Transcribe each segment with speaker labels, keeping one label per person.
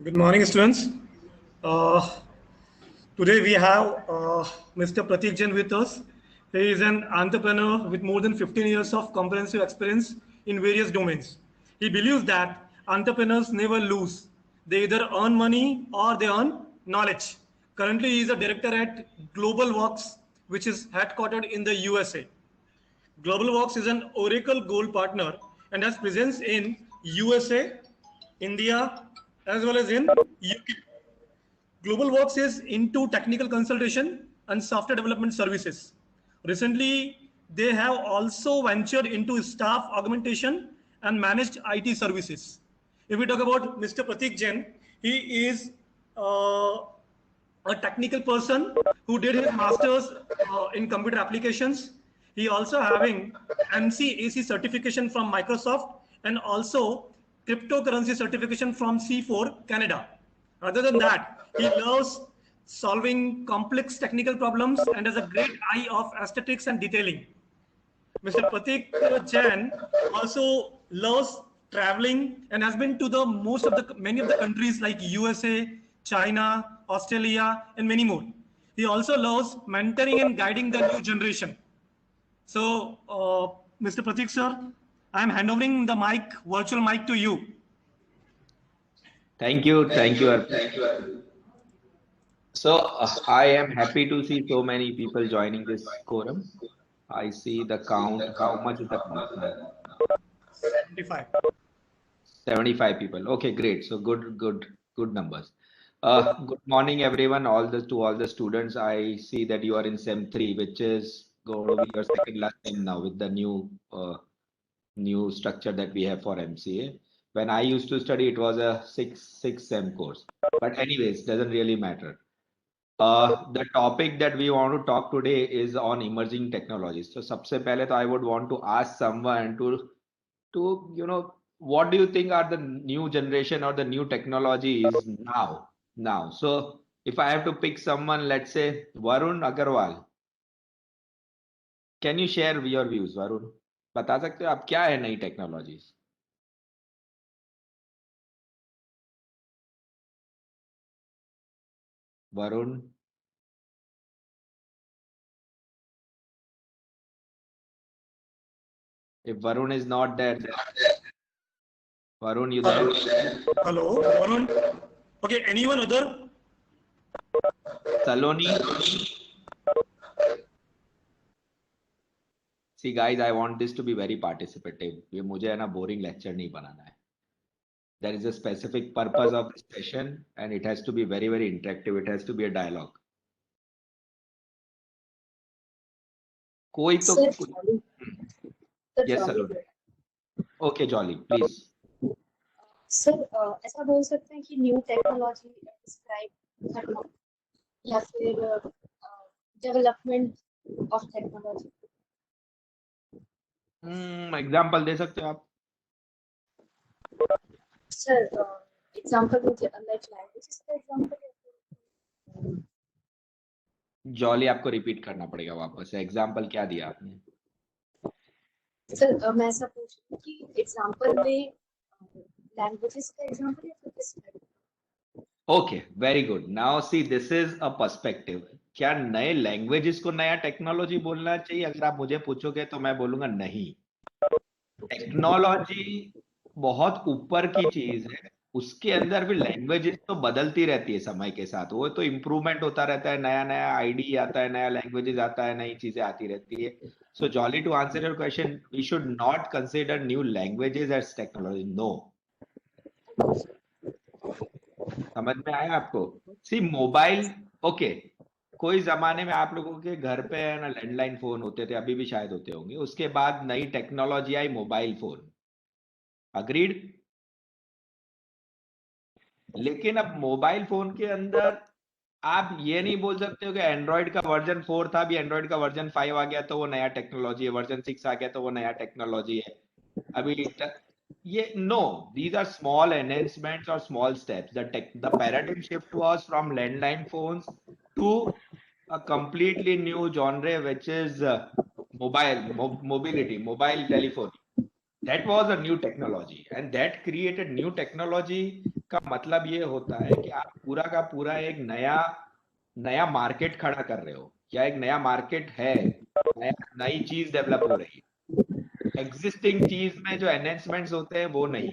Speaker 1: Good morning, students. Uh, Today we have Mr. Pratik Jain with us. He is an entrepreneur with more than 15 years of comprehensive experience in various domains. He believes that entrepreneurs never lose. They either earn money or they earn knowledge. Currently, he is a director at Global Works, which is headquartered in the USA. GlobalWorks is an Oracle Gold partner and has presence in USA, India, as well as in UK. GlobalWorks is into technical consultation and software development services. Recently, they have also ventured into staff augmentation and managed IT services. If we talk about Mr. Pratik Jain, he is a technical person who did his masters in computer applications. He also having MCAC certification from Microsoft and also cryptocurrency certification from C4 Canada. Other than that, he loves solving complex technical problems and has a great eye of aesthetics and detailing. Mr. Pratik Jain also loves traveling and has been to the most of the many of the countries like USA, China, Australia, and many more. He also loves mentoring and guiding the new generation. So, Mr. Pratik sir, I am handovering the mic, virtual mic to you.
Speaker 2: Thank you. Thank you. So I am happy to see so many people joining this quorum. I see the count. How much is the count now?
Speaker 1: 75.
Speaker 2: 75 people. Okay, great. So good numbers. Good morning, everyone. To all the students. I see that you are in SEM 3, which is going to be your second last SEM now with the new structure that we have for MCA. When I used to study, it was a six SEM course. But anyways, doesn't really matter. The topic that we want to talk today is on emerging technologies. So, सबसे पहले तो I would want to ask someone to what do you think are the new generation or the new technologies now? So, if I have to pick someone, let's say Varun Agarwal, can you share your views, Varun? बता सकते हो आप क्या है नई technologies? Varun, if Varun is not there, Varun, you there?
Speaker 1: Hello, Varun. Okay, anyone other?
Speaker 2: Saloni. See guys, I want this to be very participative. ये मुझे है ना boring lecture नहीं बनाना है. There is a specific purpose of this session and it has to be very, very interactive. It has to be a dialogue. कोई तो yes, Saloni. Okay, Jolly, please.
Speaker 3: Sir ऐसा बोल सकते हैं कि न्यू टेक्नोलॉजी डिस्क्राइब करना या फिर डेवलपमेंट ऑफ टेक्नोलॉजी.
Speaker 2: एग्जांपल दे सकते हो आप?
Speaker 3: सर एग्जांपल मुझे लाइक लैंग्वेजेस का एग्जांपल.
Speaker 2: जॉली आपको रिपीट करना पड़ेगा वापस से. एग्जांपल क्या दिया आपने?
Speaker 3: सर मैं ऐसा पूछ रही हूँ कि एग्जांपल में लैंग्वेजेस का एग्जांपल या फिर किस type?
Speaker 2: Okay, very good. Now see, this is a perspective. क्या नए लैंग्वेजेस को नया टेक्नोलॉजी बोलना चाहिए? अगर आप मुझे पूछोगे तो मैं बोलूंगा नहीं. टेक्नोलॉजी बहुत ऊपर की चीज है. उसके अंदर भी लैंग्वेजेस तो बदलती रहती है समय के साथ. वो तो इम्प्रूवमेंट होता रहता है. नया नया आईडी आता है, नया लैंग्वेजेस आता है, नई चीजें आती रहती है. So Jolly, to answer your question, we should not consider new languages as technology. No. समझ में आया आपको? सी मोबाइल, ओके, कोई जमाने में आप लोगों के घर पे है ना लैंडलाइन फोन होते थे, अभी भी शायद होते होंगे. उसके बाद नई टेक्नोलॉजी आई, मोबाइल फोन. अग्रीड? लेकिन अब मोबाइल फोन के अंदर आप ये नहीं बोल सकते हो कि एंड्रॉइड का वर्जन 4 था, अभी एंड्रॉइड का वर्जन 5 आ गया तो वो नया टेक्नोलॉजी है, वर्जन 6 आ गया तो वो नया टेक्नोलॉजी है. अभी ये no, these are small enhancements or small steps. The paradigm shift was from landline phones to a completely new genre, which is mobility, mobile telephony. That was a new technology, and that created new technology का मतलब ये होता है कि आप पूरा का पूरा एक नया मार्केट खड़ा कर रहे हो, या एक नया मार्केट है, नई चीज डेवलप हो रही है। एग्जिस्टिंग चीज में जो एनहेंसमेंट्स होते हैं वो नहीं।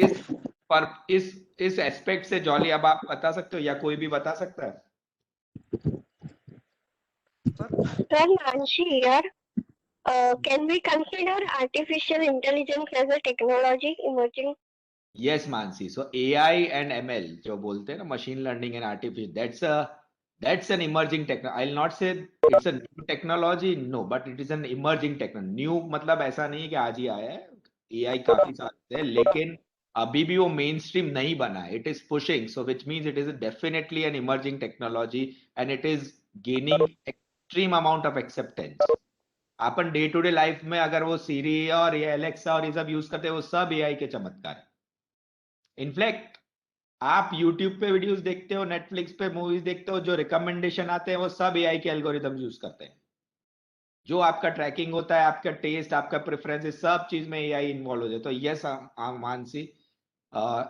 Speaker 2: इस पर इस एस्पेक्ट से जॉली अब आप बता सकते हो या कोई भी बता सकता है?
Speaker 4: Sir, Manshi here. Can we consider artificial intelligence as a technology emerging?
Speaker 2: Yes, Mansi. So AI and ML, जो बोलते हैं ना, machine learning and artificial, that's an emerging technology. I'll not say it's a new technology, no, but it is an emerging technology. New मतलब ऐसा नहीं है कि आज ही आया है, AI काफी साल से है, लेकिन अभी भी वो मेन स्ट्रीम नहीं बना है. It is pushing, so which means it is definitely an emerging technology and it is gaining extreme amount of acceptance. अपन डे टू डे लाइफ में अगर वो सीरी और ये एलेक्सा और ये सब यूज करते हैं, वो सब AI के चमत्कार है. इनफैक्ट आप YouTube पे वीडियोस देखते हो, Netflix पे मूवीज देखते हो, जो रिकमेंडेशन आते हैं वो सब AI के एल्गोरिदम यूज करते हैं. जो आपका ट्रैकिंग होता है, आपका टेस्ट, आपका प्रेफरेंस, सब चीज में AI इन्वॉल्व हो जाए. तो yes Mansi,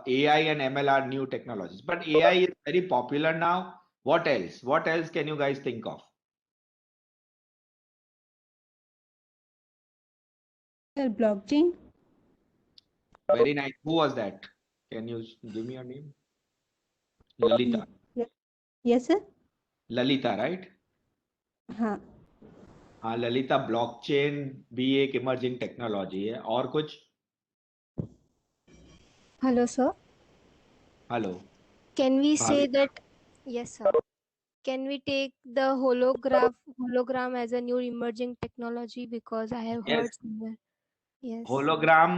Speaker 2: AI and ML are new technologies, but AI is very popular now. What else can you guys think of?
Speaker 5: Blockchain.
Speaker 2: Very nice. Who was that? Can you give me your name? Lalita.
Speaker 5: Yes sir.
Speaker 2: Lalita, right?
Speaker 5: हाँ.
Speaker 2: हाँ Lalita, blockchain भी एक emerging technology है. और कुछ?
Speaker 6: Hello, sir.
Speaker 2: Hello.
Speaker 6: Can we say
Speaker 2: भाभी.
Speaker 6: that? Yes, sir. Can we take the hologram as a new emerging technology? Because I have
Speaker 2: Yes.
Speaker 6: heard somewhere. Yes.
Speaker 2: Hologram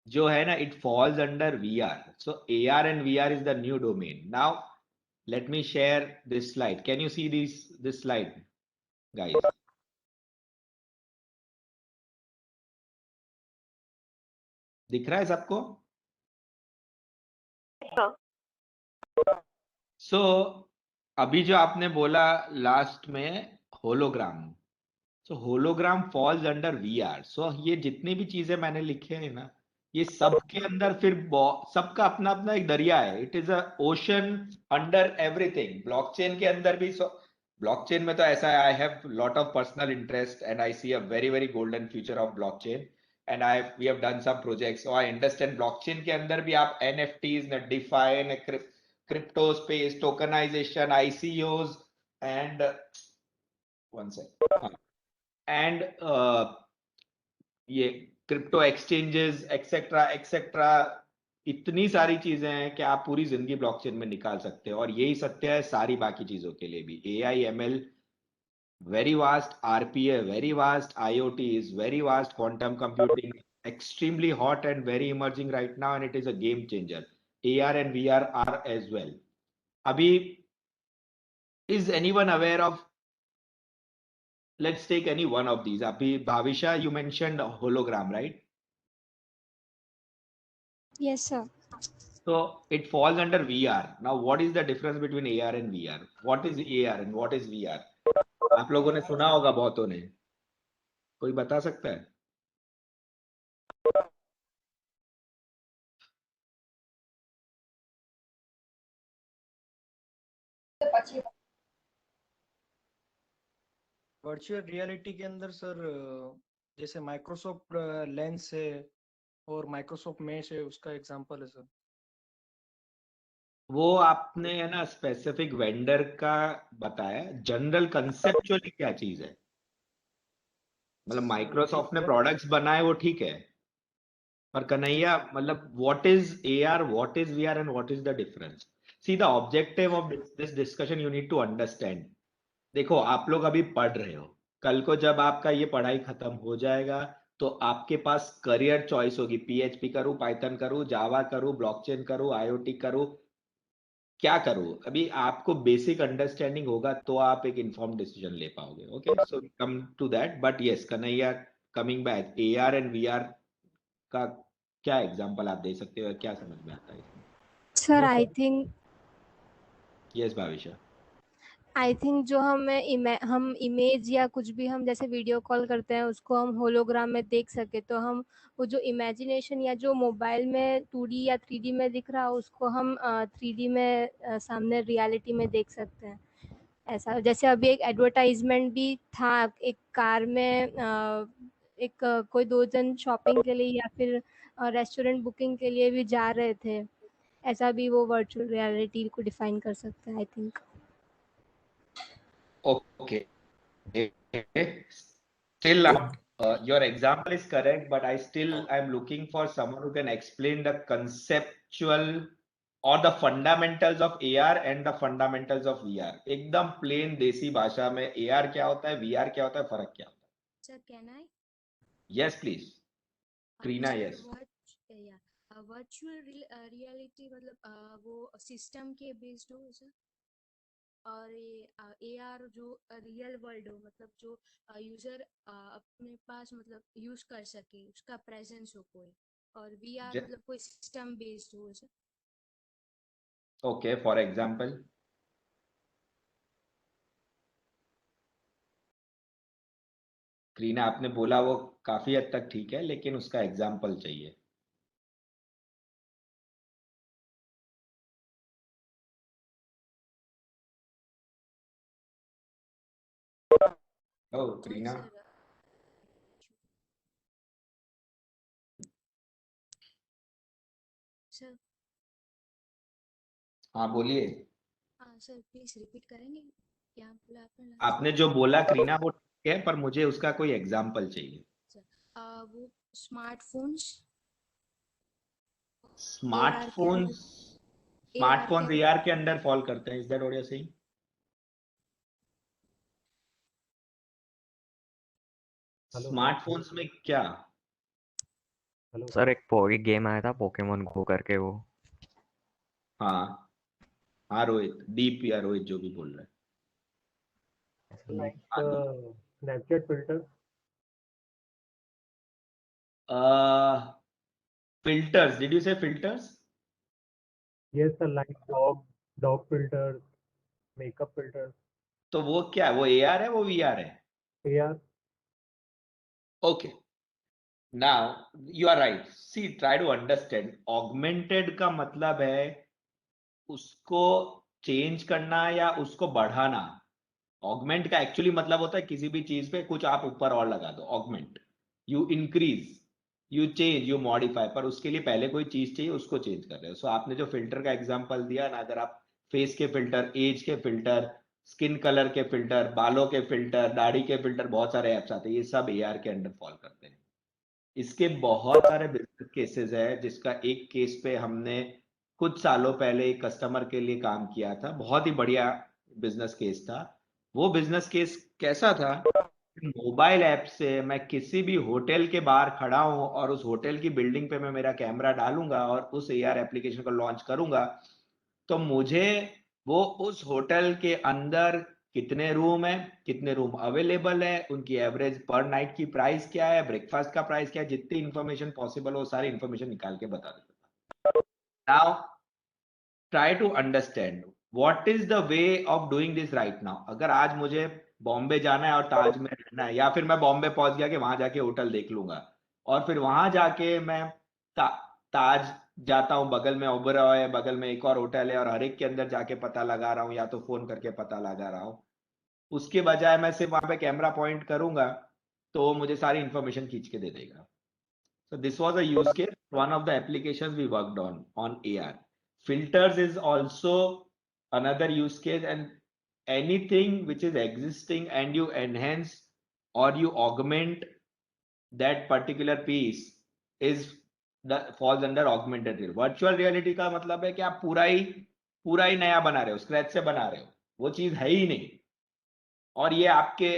Speaker 2: जो है ना, it falls under VR. So AR and VR is the new domain. Now let me share this slide. Can you see this slide, guys? दिख रहा है सबको? So अभी जो आपने बोला लास्ट में होलोग्राम, सो होलोग्राम फॉल्स अंडर VR. सो ये जितनी भी चीजें मैंने लिखे हैं ना, ये सबके अंदर फिर सबका अपना अपना एक दरिया है. It is a ocean under everything. Blockchain के अंदर भी, ब्लॉकचेन में तो ऐसा है, I have lot of personal interest and I see a very very golden future of blockchain and we have done some projects. So I understand blockchain के अंदर भी आप NFTs, DeFi, crypto space, tokenisation, ICOs and one second, and ये crypto exchanges etcetera etcetera, इतनी सारी चीजें हैं कि आप पूरी जिंदगी ब्लॉकचेन में निकाल सकते हो. और यही सत्य है सारी बाकी चीजों के लिए भी. AI ML very vast, RPA very vast, IoT is very vast, quantum computing extremely hot and very emerging right now, and it is a game changer. AR and VR are as well. Abhi, is anyone aware of, let's take any one of these. Abhi, Bhavisha, you mentioned hologram, right?
Speaker 6: Yes, sir.
Speaker 2: So it falls under VR. Now, what is the difference between AR and VR? What is AR and what is VR? आप लोगों ने सुना होगा बहुतों ने. कोई बता सकता है?
Speaker 7: वर्चुअल रियलिटी के अंदर सर, जैसे माइक्रोसॉफ्ट लेंस है और माइक्रोसॉफ्ट मेश है, उसका एग्जांपल है सर.
Speaker 2: वो आपने है ना स्पेसिफिक वेंडर का बताया. जनरल कंसेप्चुअली क्या चीज है, मतलब माइक्रोसॉफ्ट ने प्रोडक्ट्स बनाए वो ठीक है, पर कन्हैया मतलब what is AR, what is VR and what is the difference? See the objective of this discussion you need to understand. देखो आप लोग अभी पढ़ रहे हो, कल को जब आपका ये पढ़ाई खत्म हो जाएगा तो आपके पास करियर चॉइस होगी. PHP करूं, पाइथन करूं, जावा करूं, ब्लॉकचेन करूं, IoT करूं, क्या करूं? अभी आपको बेसिक अंडरस्टैंडिंग होगा तो आप एक इन्फॉर्म डिसीजन ले पाओगे. Okay, so come to that. But yes Kanhaiya, coming back, AR and VR का क्या एग्जांपल आप दे सकते हो, क्या समझ में आता है इसमें?
Speaker 6: Sir, I think
Speaker 2: yes Bhavisha.
Speaker 6: I think जो हम इमेज या कुछ भी हम जैसे वीडियो कॉल करते हैं उसको हम होलोग्राम में देख सके, तो हम वो जो इमेजिनेशन या जो मोबाइल में 2D या 3D में दिख रहा हो उसको हम 3D में सामने रियलिटी में देख सकते हैं। ऐसा जैसे अभी एक एडवर्टाइजमेंट भी था, एक कार में कोई 2 जन शॉपिंग के लिए या फिर रेस्टोरेंट बुकिंग के लिए भी जा रहे थे। ऐसा भी वो वर्चुअल रियलिटी को डिफाइन कर सकते हैं I think.
Speaker 2: Okay. Still, your example is correct, but I'm looking for someone who can explain the conceptual or the fundamentals of AR and the fundamentals of VR. एकदम plain देसी भाषा में AR क्या होता है, VR क्या होता है, फर्क क्या होता है?
Speaker 6: Sir, can I?
Speaker 2: Yes, please. Krina,
Speaker 6: Sir,
Speaker 2: yes.
Speaker 6: Virtual reality मतलब वो सिस्टम के बेस्ड हो सर, और ये AR जो रियल वर्ल्ड हो, मतलब जो यूजर अपने पास मतलब यूज कर सके, उसका प्रेजेंस हो कोई, और VR
Speaker 2: Je-
Speaker 6: मतलब कोई सिस्टम बेस्ड हो sir.
Speaker 2: Okay, for example. Kreena, आपने बोला वो काफी हद तक ठीक है, लेकिन उसका एग्जाम्पल चाहिए। ओ क्रीना,
Speaker 6: सर
Speaker 2: हाँ बोलिए।
Speaker 6: हाँ सर, प्लीज रिपीट करेंगे क्या बोला आपने?
Speaker 2: आपने जो बोला क्रीना वो ठीक है, पर मुझे उसका कोई एग्जाम्पल चाहिए।
Speaker 6: वो स्मार्टफोन्स के
Speaker 2: स्मार्टफोन्स
Speaker 6: अंदर,
Speaker 2: स्मार्टफोन्स AR के अंडर फॉल करते हैं, is that what you are saying? Smartphones में क्या?
Speaker 8: सर एक गेम आया था पोकेमोन गो करके, वो
Speaker 2: हाँ हाँ रोहित, दीप या रोहित जो भी बोल रहे
Speaker 9: Like
Speaker 2: हैं।
Speaker 9: Snapchat filter.
Speaker 2: Filters, did you से filters?
Speaker 9: Yes, sir. Like dog filters, makeup filters.
Speaker 2: तो वो क्या है, वो AR है, वो VR है?
Speaker 9: AR.
Speaker 2: Okay, now you are right. See, try to understand. Augmented का मतलब है उसको चेंज करना या उसको बढ़ाना। ऑगमेंट का एक्चुअली मतलब होता है किसी भी चीज पे कुछ आप ऊपर और लगा दो, augment. You increase, you change, you modify, पर उसके लिए पहले कोई चीज चाहिए, उसको चेंज कर रहे हो। सो आपने जो फिल्टर का एग्जांपल दिया ना, अगर आप फेस के फिल्टर, एज के फिल्टर, स्किन कलर के फिल्टर, बालों के फिल्टर, दाढ़ी के फिल्टर, बहुत सारे एप्स आते हैं, ये सब AR के अंडर फॉल करते हैं। इसके बहुत सारे बिजनेस केसेस है, जिसका एक केस पे हमने कुछ सालों पहले एक कस्टमर के लिए काम किया था, बहुत ही बढ़िया बिजनेस केस था। वो बिजनेस केस कैसा था? मोबाइल ऐप से मैं किसी भी होटल के बाहर खड़ा हूं और उस होटल की बिल्डिंग पे मैं मेरा कैमरा डालूंगा और उस AR एप्लीकेशन को लॉन्च करूंगा, तो मुझे वो उस होटल के अंदर कितने रूम है, कितने रूम अवेलेबल है, उनकी एवरेज पर नाइट की प्राइस क्या है, ब्रेकफास्ट का प्राइस क्या है, जितनी इंफॉर्मेशन पॉसिबल हो सारी इंफॉर्मेशन निकाल के बता देता। Now try to understand what is the way of doing this right now. अगर आज मुझे बॉम्बे जाना है और ताज में रहना है, या फिर मैं बॉम्बे पहुंच गया कि वहां जाके होटल देख लूंगा, और फिर वहां जाके मैं ताज जाता हूँ, बगल में ओबेरॉय है, बगल में एक और होटल है, और हर एक के अंदर जाके पता लगा रहा हूँ या तो फोन करके पता लगा रहा हूँ, उसके बजाय मैं सिर्फ वहां पे कैमरा पॉइंट करूंगा तो वो मुझे सारी इंफॉर्मेशन खींच के दे देगा। So this was a use case, one of the applications we worked on AR. Filters is also another use case, and anything which is existing and you enhance or you augment that particular piece is falls under augmented reality. Virtual reality का मतलब है कि आप पूरा ही नया बना रहे हो, स्क्रैच से बना रहे हो, वो चीज है ही नहीं। और ये आपके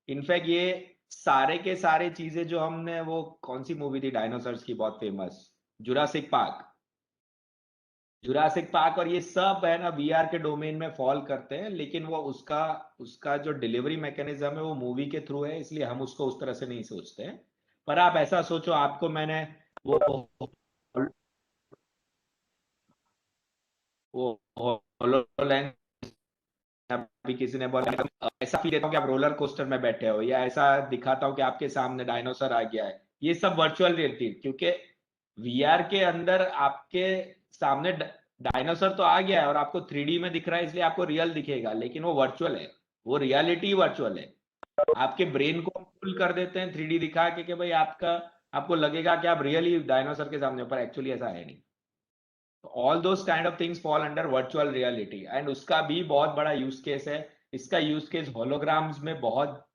Speaker 2: इनफैक्ट ये सारे के सारे चीजें जो हमने, वो कौन सी मूवी थी डायनासोर्स की बहुत फेमस, जुरासिक पार्क, और ये सब है ना VR के डोमेन में फॉल करते हैं, लेकिन वो उसका जो डिलीवरी मैकेनिज्म है वो मूवी के थ्रू है, इसलिए हम उसको उस तरह से नहीं सोचते हैं। पर आप ऐसा सोचो, आपको मैंने वो HoloLens अभी किसी ने बोला ऐसा फील देता हूँ कि आप रोलर कोस्टर में बैठे हो, या ऐसा दिखाता हूँ कि आपके सामने डायनासोर आ गया है, ये सब वर्चुअल रियलिटी। क्योंकि वीआर के अंदर आपके सामने डायनासोर तो आ गया है और आपको 3D में दिख रहा है, इसलिए आपको रियल दिखेगा, लेकिन वो वर्चुअल है, वो रियलिटी वर्चुअल है। आपके ब्रेन को फुल कर देते हैं 3D दिखा के भाई आपको लगेगा कि आप रियली डायनासोर के सामने, पर एक्चुअली ऐसा है नहीं। All those kind of things fall under virtual reality, and उसका भी बहुत बड़ा यूज केस है। इसका यूज केस होलोग्राम्स में बहुत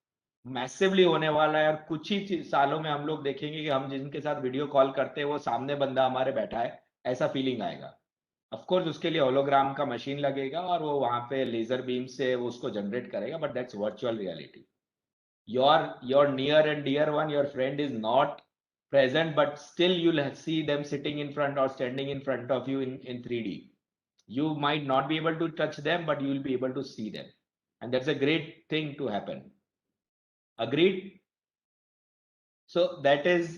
Speaker 2: मैसिवली होने वाला है, और कुछ ही सालों में हम लोग देखेंगे कि हम जिनके साथ वीडियो कॉल करते हैं वो सामने बंदा हमारे बैठा है, ऐसा फीलिंग आएगा। ऑफ कोर्स उसके लिए होलोग्राम का मशीन लगेगा और वो वहां पे लेजर बीम से वो उसको जनरेट करेगा, but that's virtual reality. your near and dear one, your friend is not present, but still you'll see them sitting in front or standing in front of you in 3D. You might not be able to touch them, but you will be able to see them, and that's a great thing to happen. Agreed? So that is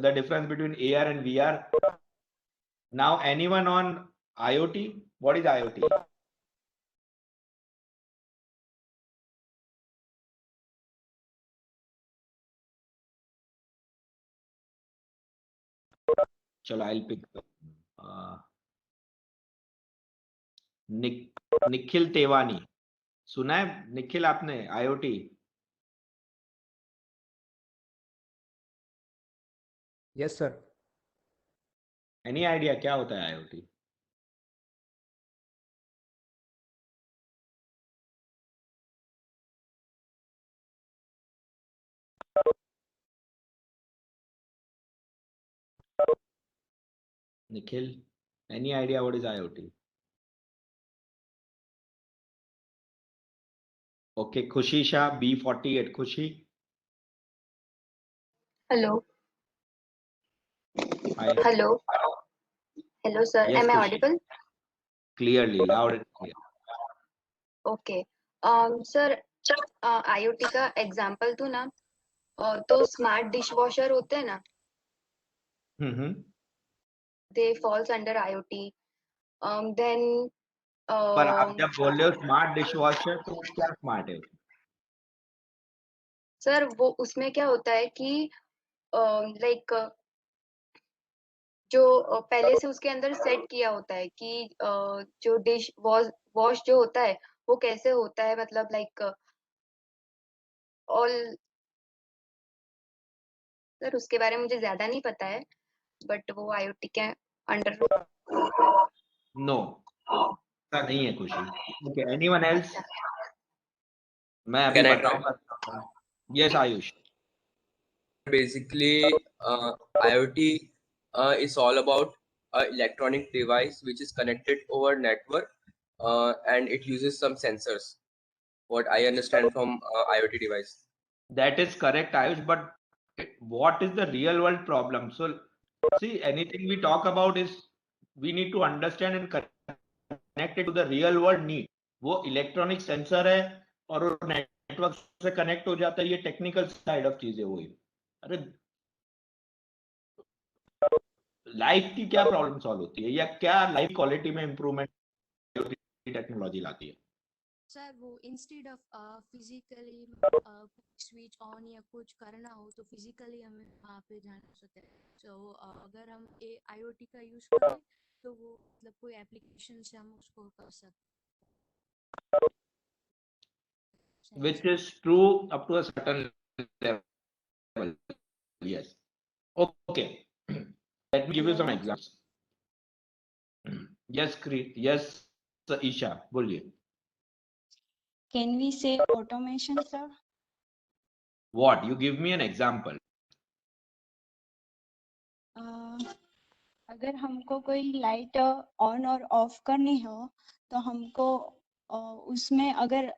Speaker 2: the difference between AR and VR. Now anyone on IoT? What is IoT? चलो I'll pick Nikhil तेवानी। सुना है निखिल आपने IoT?
Speaker 10: Yes sir.
Speaker 2: Any idea क्या होता है IoT? Nikhil, any idea what is IoT? Okay, Khushi Shah, B48. Khushi?
Speaker 3: Hello.
Speaker 2: Hi.
Speaker 3: Hello. Hello, sir.
Speaker 2: Yes,
Speaker 3: Am I
Speaker 2: Khushi.
Speaker 3: audible?
Speaker 2: Clearly, loud and clear.
Speaker 3: Okay. Sir, IoT का example दूं ना, तो smart dishwasher होते हैं ना, दे falls under IoT. Then
Speaker 2: पर आप जब बोल रहे हो स्मार्ट डिशवॉशर, तो क्या स्मार्ट है?
Speaker 3: सर वो उसमें क्या होता है कि लाइक जो पहले से उसके अंदर सेट किया होता है कि जो डिश वॉश जो होता है वो कैसे होता है, मतलब लाइक ऑल। सर उसके बारे में मुझे ज्यादा नहीं पता है, बट वो IoT के अंडर।
Speaker 2: नो, ऐसा नहीं है खुशी। Okay, anyone else? मैं अभी बताऊंगा। Yes Ayush.
Speaker 11: Basically, IoT is all about an electronic device which is connected over network, and it uses some sensors. What I understand from IoT device.
Speaker 2: That is correct, Ayush. But what is the real world problem? So, see, anything we talk about is we need to understand and connect it to the real world need. वो electronic sensor है और वो network से connect हो जाता है, ये technical side of चीजें हुई। अरे लाइफ की क्या प्रॉब्लम सॉल्व होती है, या क्या लाइफ क्वालिटी में इंप्रूवमेंट टेक्नोलॉजी लाती है?
Speaker 12: सर वो instead of physically switch on या कुछ करना हो तो फिजिकली हमें वहाँ पे जाना सकते हैं। तो अगर हम IoT का यूज करें तो वो मतलब कोई एप्लीकेशन से हम उसको कर सकते हैं।
Speaker 2: Which is true up to a certain level. Yes. Okay. Let me give you some examples. Yes, yes, Isha, बोलिए.
Speaker 13: Can we say automation, sir?
Speaker 2: What? You give me an example.
Speaker 13: अगर हमको कोई लाइट ऑन और of करनी हो तो हमको उसमें अगर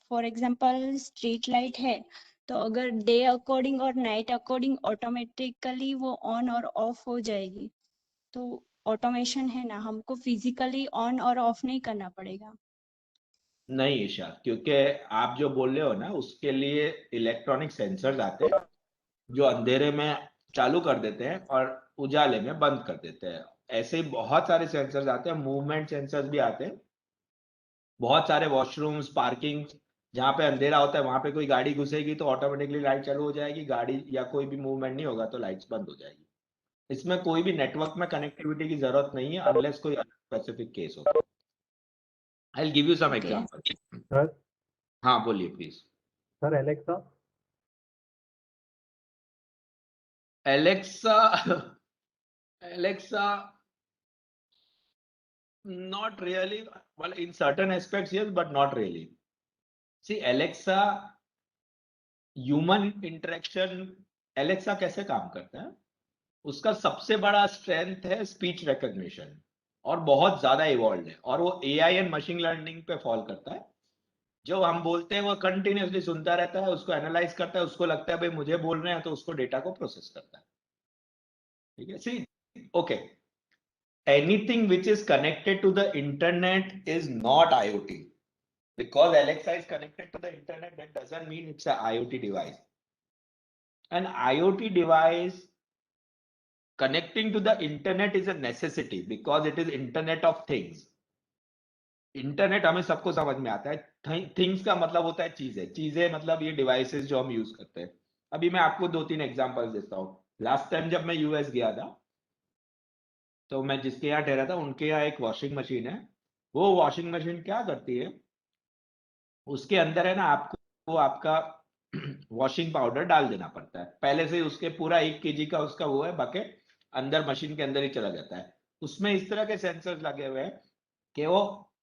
Speaker 13: फॉर एग्जांपल स्ट्रीट लाइट है तो अगर डे अकॉर्डिंग और नाइट अकॉर्डिंग ऑटोमेटिकली वो ऑन और ऑफ हो जाएगी, तो ऑटोमेशन है ना, हमको फिजिकली ऑन और ऑफ नहीं करना पड़ेगा।
Speaker 2: नहीं ईशा, क्योंकि आप जो बोल रहे हो ना उसके लिए इलेक्ट्रॉनिक सेंसर्स आते हैं जो अंधेरे में चालू कर देते हैं और उजाले में बंद कर देते हैं। ऐसे ही बहुत सारे सेंसर्स आते हैं, मूवमेंट सेंसर्स भी आते हैं बहुत सारे वॉशरूम्स, पार्किंग, जहाँ पे अंधेरा होता है वहां पे कोई गाड़ी घुसेगी तो ऑटोमेटिकली लाइट चालू हो जाएगी, गाड़ी या कोई भी मूवमेंट नहीं होगा तो लाइट्स बंद हो जाएगी। इसमें कोई भी नेटवर्क में कनेक्टिविटी की जरूरत नहीं है अनलेस कोई स्पेसिफिक केस हो। I will give you some example.
Speaker 9: Sir
Speaker 2: हाँ बोलिए please.
Speaker 9: Sir Alexa.
Speaker 2: Alexa Alexa not really, well in certain aspects yes but not really. See Alexa human interaction, Alexa कैसे काम करता है, उसका सबसे बड़ा स्ट्रेंथ है स्पीच रिकॉग्निशन और बहुत ज्यादा इवॉल्व है और वो एआई एंड मशीन लर्निंग पे फॉल करता है। जो हम बोलते हैं वो कंटिन्यूसली सुनता रहता है, उसको एनालाइज करता है, उसको लगता है भाई मुझे बोल रहे हैं तो उसको डेटा को प्रोसेस करता है। ठीक है, सी okay, anything which is connected to the internet is not IoT. Because Alexa is connected to the internet, that doesn't mean it's an IoT device. An IoT device connecting to the internet is a necessity because it is Internet of Things. Internet हमें सबको समझ में आता है, things का मतलब होता है चीजें, चीजें मतलब ये डिवाइसेस जो हम यूज करते हैं। अभी मैं आपको 2-3 एग्जांपल्स देता हूँ। लास्ट टाइम जब मैं यूएस गया था तो मैं जिसके यहाँ ठहरा था उनके यहाँ एक वॉशिंग मशीन है। वो वॉशिंग मशीन क्या करती है, उसके अंदर है ना आपको आपका वॉशिंग पाउडर डाल देना पड़ता है पहले से, उसके पूरा 1 kg का उसका वो है बकेट, अंदर मशीन के अंदर ही चला जाता है। उसमें इस तरह के सेंसर्स लगे हुए हैं कि वो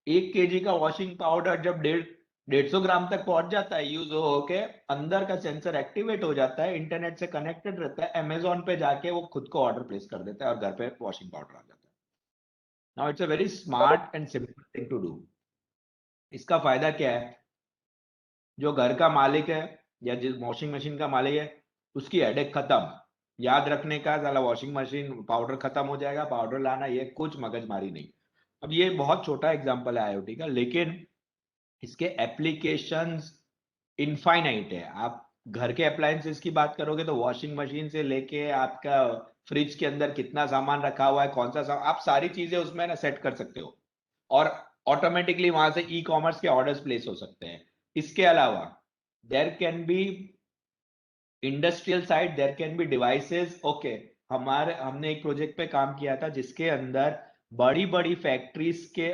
Speaker 2: 1 kg का वॉशिंग पाउडर जब 150 ग्राम तक पहुंच जाता है यूज होके, अंदर का सेंसर एक्टिवेट हो जाता है, इंटरनेट से कनेक्टेड रहता है, अमेजोन पे जाके वो खुद को ऑर्डर प्लेस कर देता है और घर पे वॉशिंग पाउडर आ जाता है। Now it's a very smart and simple thing to do. इसका फायदा क्या है, जो घर का मालिक है या जिस वॉशिंग मशीन का मालिक है उसकी हेडेक खत्म, याद रखने का साला वॉशिंग मशीन पाउडर खत्म हो जाएगा, पाउडर लाना, ये कुछ मगजमारी नहीं। अब ये बहुत छोटा एग्जांपल है आईओटी का, लेकिन इसके एप्लीकेशंस इनफाइनाइट है। आप घर के अप्लायंसेस की बात करोगे तो वॉशिंग मशीन से लेके आपका फ्रिज के अंदर कितना सामान रखा हुआ है, कौन सा सामान, आप सारी चीजें उसमें ना सेट कर सकते हो और ऑटोमेटिकली वहां से ई कॉमर्स के ऑर्डर्स प्लेस हो सकते हैं। इसके अलावा there can be industrial side, there can be devices. Okay, हमने एक प्रोजेक्ट पे काम किया था जिसके अंदर बड़ी बड़ी फैक्ट्रीज के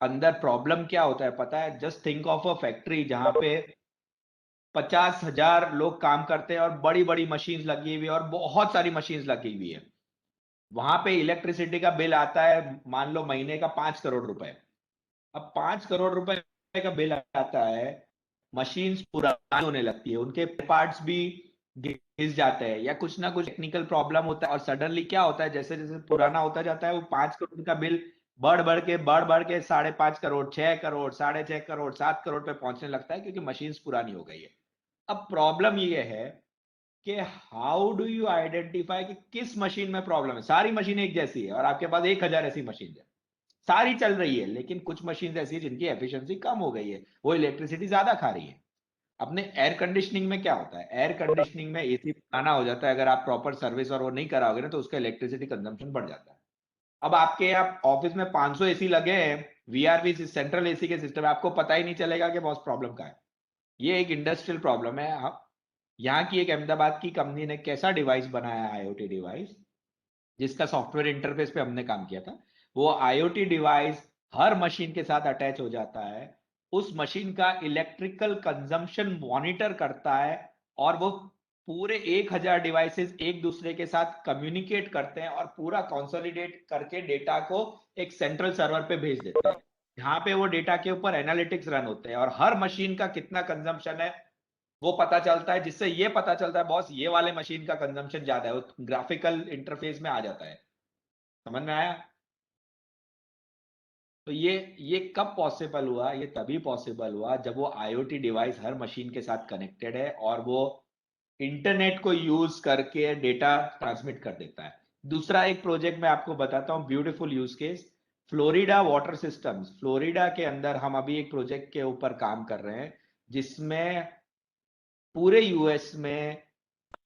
Speaker 2: अंदर प्रॉब्लम क्या होता है पता है, just think of a factory जहां पे 50,000 लोग काम करते हैं और बड़ी बड़ी मशीन लगी हुई है और बहुत सारी मशीन लगी हुई है। वहां पे इलेक्ट्रिसिटी का बिल आता है मान लो महीने का 5 करोड़ रुपए। अब 5 करोड़ रुपए का बिल आता है, मशीन पुरानी होने लगती है, उनके पार्ट्स भी घिस जाते हैं या कुछ ना कुछ टेक्निकल प्रॉब्लम होता है और सडनली क्या होता है, जैसे जैसे पुराना होता जाता है वो 5 करोड़ का बिल बढ़ बढ़ के 5.5 करोड़, 6 करोड़, 6.5 करोड़, 7 करोड़ पे पहुंचने लगता है क्योंकि मशीन पुरानी हो गई है। अब प्रॉब्लम ये है कि हाउ डू यू आइडेंटिफाई कि किस मशीन में प्रॉब्लम है। सारी मशीन एक जैसी है और आपके पास 1000 ऐसी मशीन है, सारी चल रही है, लेकिन कुछ मशीन ऐसी है जिनकी एफिशिएंसी कम हो गई है, वो इलेक्ट्रिसिटी ज्यादा खा रही है। अपने एयर कंडीशनिंग में क्या होता है, एयर कंडीशनिंग में एसी पुराना हो जाता है, अगर आप प्रॉपर सर्विस और वो नहीं कराओगे ना तो उसका इलेक्ट्रिसिटी कंजम्पशन बढ़ जाता है। अब आपके यहाँ ऑफिस में 500 एसी लगे हैं, वीआरवी सेंट्रल एसी के सिस्टम, आपको पता ही नहीं चलेगा कि बॉस प्रॉब्लम क्या है। ये एक इंडस्ट्रियल प्रॉब्लम है। यहाँ की एक अहमदाबाद की कंपनी ने कैसा डिवाइस बनाया है, आईओटी डिवाइस, जिसका सॉफ्टवेयर इंटरफेस पे हमने काम किया था। वो आईओटी डिवाइस हर मशीन के साथ अटैच हो जाता है, उस मशीन का इलेक्ट्रिकल कंजम्पशन मॉनिटर करता है और वो पूरे 1000 डिवाइसेस एक दूसरे के साथ कम्युनिकेट करते हैं और पूरा कंसोलिडेट करके डेटा को एक सेंट्रल सर्वर पे भेज देते हैं, जहां पे वो डेटा के ऊपर एनालिटिक्स रन होते हैं और हर मशीन का कितना कंजम्पशन है वो पता चलता है, जिससे ये पता चलता है बॉस ये वाले मशीन का कंजम्पशन ज्यादा है, वो ग्राफिकल इंटरफेस में आ जाता है। समझ में आया? तो ये कब पॉसिबल हुआ, ये तभी पॉसिबल हुआ जब वो आईओटी डिवाइस हर मशीन के साथ कनेक्टेड है और वो इंटरनेट को यूज करके डेटा ट्रांसमिट कर देता है। दूसरा एक प्रोजेक्ट मैं आपको बताता हूँ, beautiful use case, Florida water systems. Florida के अंदर हम अभी एक प्रोजेक्ट के ऊपर काम कर रहे हैं जिसमें पूरे यूएस में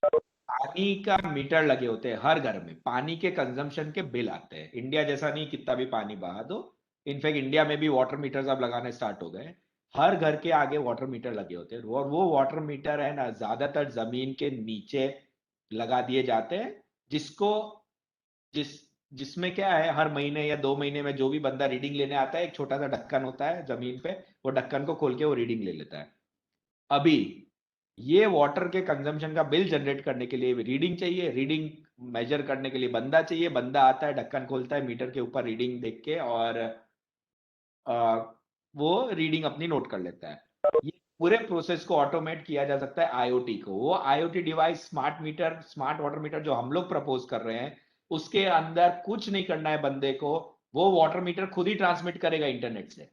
Speaker 2: पानी का मीटर लगे होते हैं, हर घर में पानी के कंजम्पशन के बिल आते हैं। इंडिया जैसा नहीं कितना भी पानी बहा दो, इनफैक्ट इंडिया में भी वाटर मीटर्स अब लगाने स्टार्ट हो गए। हर घर के आगे वाटर मीटर लगे होते हैं और वो वाटर मीटर है ना ज्यादातर जमीन के नीचे लगा दिए जाते हैं, जिसमें क्या है, हर महीने या 2 महीने में जो भी बंदा रीडिंग लेने आता है, एक छोटा सा ढक्कन होता है जमीन पे, वो ढक्कन को खोल के वो रीडिंग ले लेता है। अभी ये वाटर के कंजम्पशन का बिल जनरेट करने के लिए रीडिंग चाहिए, रीडिंग मेजर करने के लिए बंदा चाहिए, बंदा आता है, ढक्कन खोलता है, मीटर के ऊपर रीडिंग देख के और वो रीडिंग अपनी नोट कर लेता है। ये पूरे प्रोसेस को ऑटोमेट किया जा सकता है आईओटी को। वो IoT device, smart meter, smart water meter जो हम लोग प्रपोज कर रहे हैं, उसके अंदर कुछ नहीं करना है बंदे को, वो वाटर मीटर खुद ही ट्रांसमिट करेगा इंटरनेट से,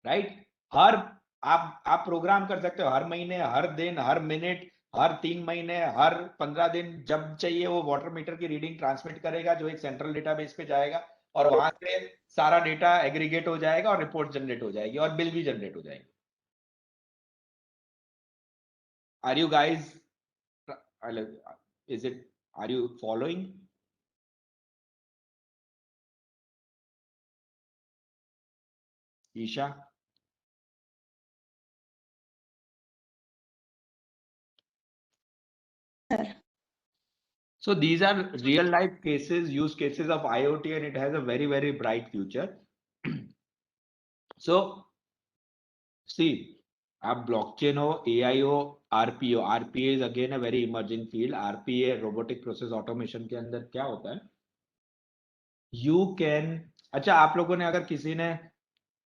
Speaker 2: राइट। हर आप प्रोग्राम कर सकते हो, हर महीने, हर दिन, हर मिनट, हर 3 महीने, हर 15 दिन, जब चाहिए वो वाटर मीटर की रीडिंग ट्रांसमिट करेगा, जो एक सेंट्रल डेटाबेस पे जाएगा और वहां से सारा डेटा एग्रीगेट हो जाएगा और रिपोर्ट जनरेट हो जाएगी और बिल भी जनरेट हो जाएगी। Are you guys, is it, are you following? Isha?
Speaker 13: Sir.
Speaker 2: So these are real life cases, use cases of IoT, and it has a very, very bright future. So see, आप blockchain हो, AI हो, RPA हो, RPA is again a very emerging field. RPA, robotic process automation के अंदर क्या होता है? You can, अच्छा आप लोगों ने, अगर किसी ने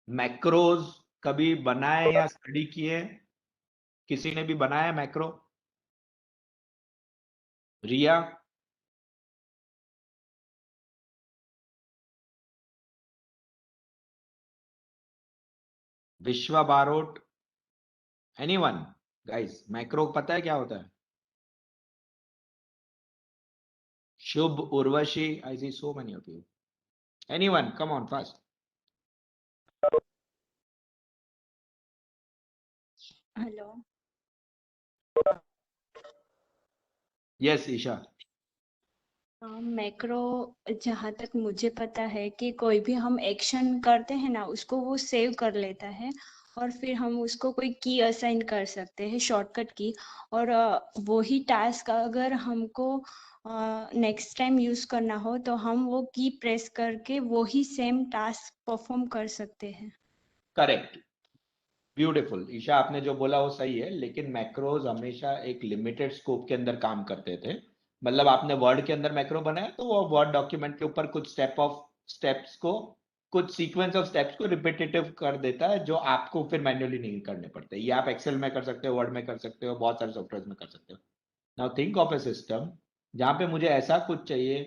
Speaker 2: मैक्रोज कभी बनाए या स्टडी किए, किसी ने भी बनाया मैक्रो? रिया? विश्वा बारोट? एनीवन? गाइस मैक्रो पता है क्या होता है? Shubh, Urvashi, I see so many of you. Anyone, come on fast.
Speaker 13: Hello.
Speaker 2: Yes Esha.
Speaker 13: Macro, जहाँ तक मुझे पता है कि कोई भी हम एक्शन करते हैं ना, उसको वो सेव कर लेता है और फिर हम उसको कोई की असाइन कर सकते हैं, शॉर्टकट की, और वही टास्क अगर हमको नेक्स्ट टाइम यूज करना हो तो हम वो की प्रेस करके वही सेम टास्क परफॉर्म कर सकते हैं।
Speaker 2: Correct, beautiful. ईशा आपने जो बोला वो सही है, लेकिन मैक्रोज हमेशा एक लिमिटेड स्कोप के अंदर काम करते थे। मतलब आपने वर्ड के अंदर मैक्रो बनाया तो वो वर्ड डॉक्यूमेंट के ऊपर कुछ स्टेप्स को, कुछ सीक्वेंस ऑफ स्टेप्स को रिपीटेटिव कर देता है, जो आपको फिर मैन्युअली नहीं करने पड़ते। ये आप एक्सेल में कर सकते हो, वर्ड में कर सकते हो, बहुत सारे सॉफ्टवेयर में कर सकते हो। Now think of A system जहां पे मुझे ऐसा कुछ चाहिए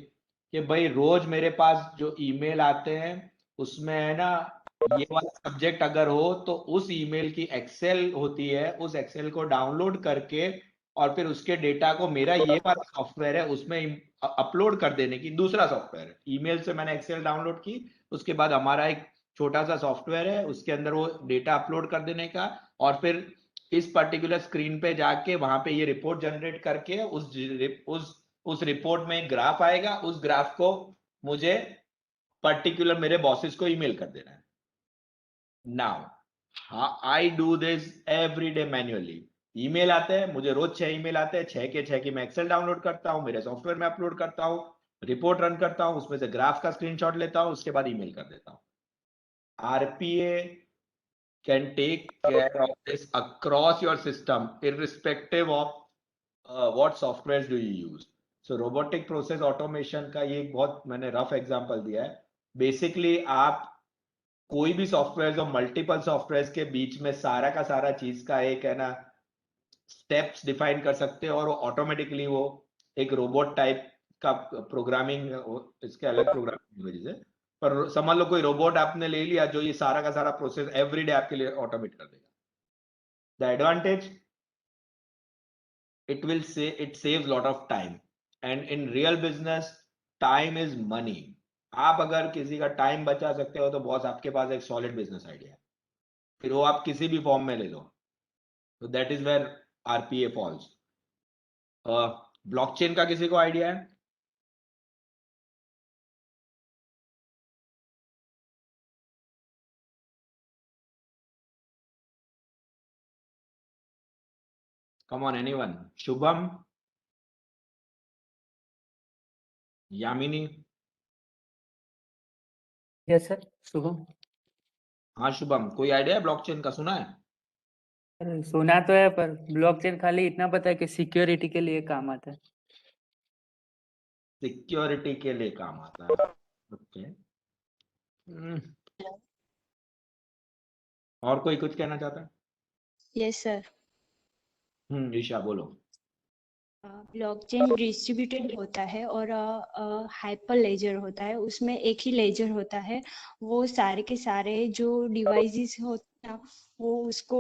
Speaker 2: कि भाई रोज मेरे पास जो ईमेल आते हैं उसमें है ना ये वाला सब्जेक्ट अगर हो तो उस ईमेल की एक्सेल होती है, उस एक्सेल को डाउनलोड करके और फिर उसके डेटा को मेरा ये वाला सॉफ्टवेयर है उसमें अपलोड कर देने की। दूसरा सॉफ्टवेयर है, ईमेल से मैंने एक्सेल डाउनलोड की, उसके बाद हमारा एक छोटा सा सॉफ्टवेयर है, उसके अंदर वो डेटा अपलोड कर देने का, और फिर इस पर्टिकुलर स्क्रीन पे जाके वहां पे ये रिपोर्ट जनरेट करके उस रिपोर्ट में एक ग्राफ आएगा, उस ग्राफ को मुझे पर्टिकुलर मेरे बॉसेस को ईमेल कर देना है। Now I do this every day manually. Email आते हैं मुझे, रोज 6 ईमेल आते हैं, 6 के 6 की मैं एक्सेल डाउनलोड करता हूं, मेरे सॉफ्टवेयर में अपलोड करता हूं, रिपोर्ट रन करता हूं, उसमें से ग्राफ का स्क्रीनशॉट लेता हूं, उसके बाद ईमेल कर देता हूं। RPA can take care of this across your system irrespective of what softwares do you use. So robotic process automation का ये एक बहुत मैंने रफ एग्जांपल दिया है। बेसिकली आप कोई भी सॉफ्टवेयर जो मल्टीपल सॉफ्टवेयर के बीच में सारा का सारा चीज का एक है ना स्टेप्स डिफाइन कर सकते हो और ऑटोमेटिकली वो एक रोबोट टाइप का प्रोग्रामिंग, इसके अलग प्रोग्रामिंग लैंग्वेजेस है, पर समझ लो कोई रोबोट आपने ले लिया जो ये सारा का सारा प्रोसेस एवरीडे आपके लिए ऑटोमेट कर देगा। The advantage, it saves lot of time, and in real business time is money. आप अगर किसी का टाइम बचा सकते हो तो बॉस आपके पास एक सॉलिड बिजनेस आइडिया है, फिर वो आप किसी भी फॉर्म में ले लो। तो that is where RPA falls. Blockchain का किसी को आइडिया है? Come on, anyone? Shubham? Yamini?
Speaker 14: Yes sir Shubham.
Speaker 2: हाँ शुभम, कोई आइडिया है ब्लॉकचेन का, सुना है?
Speaker 14: सर सुना तो है पर ब्लॉकचेन खाली इतना पता है कि सिक्योरिटी के लिए काम आता है।
Speaker 2: सिक्योरिटी के लिए काम आता है, ओके। और कोई कुछ कहना चाहता है?
Speaker 13: Yes sir.
Speaker 2: ईशा बोलो।
Speaker 13: ब्लॉकचेन डिस्ट्रीब्यूटेड होता है और हाइपर लेजर होता है, उसमें एक ही लेजर होता है। वो सारे के सारे जो डिवाइसेस होते हैं वो उसको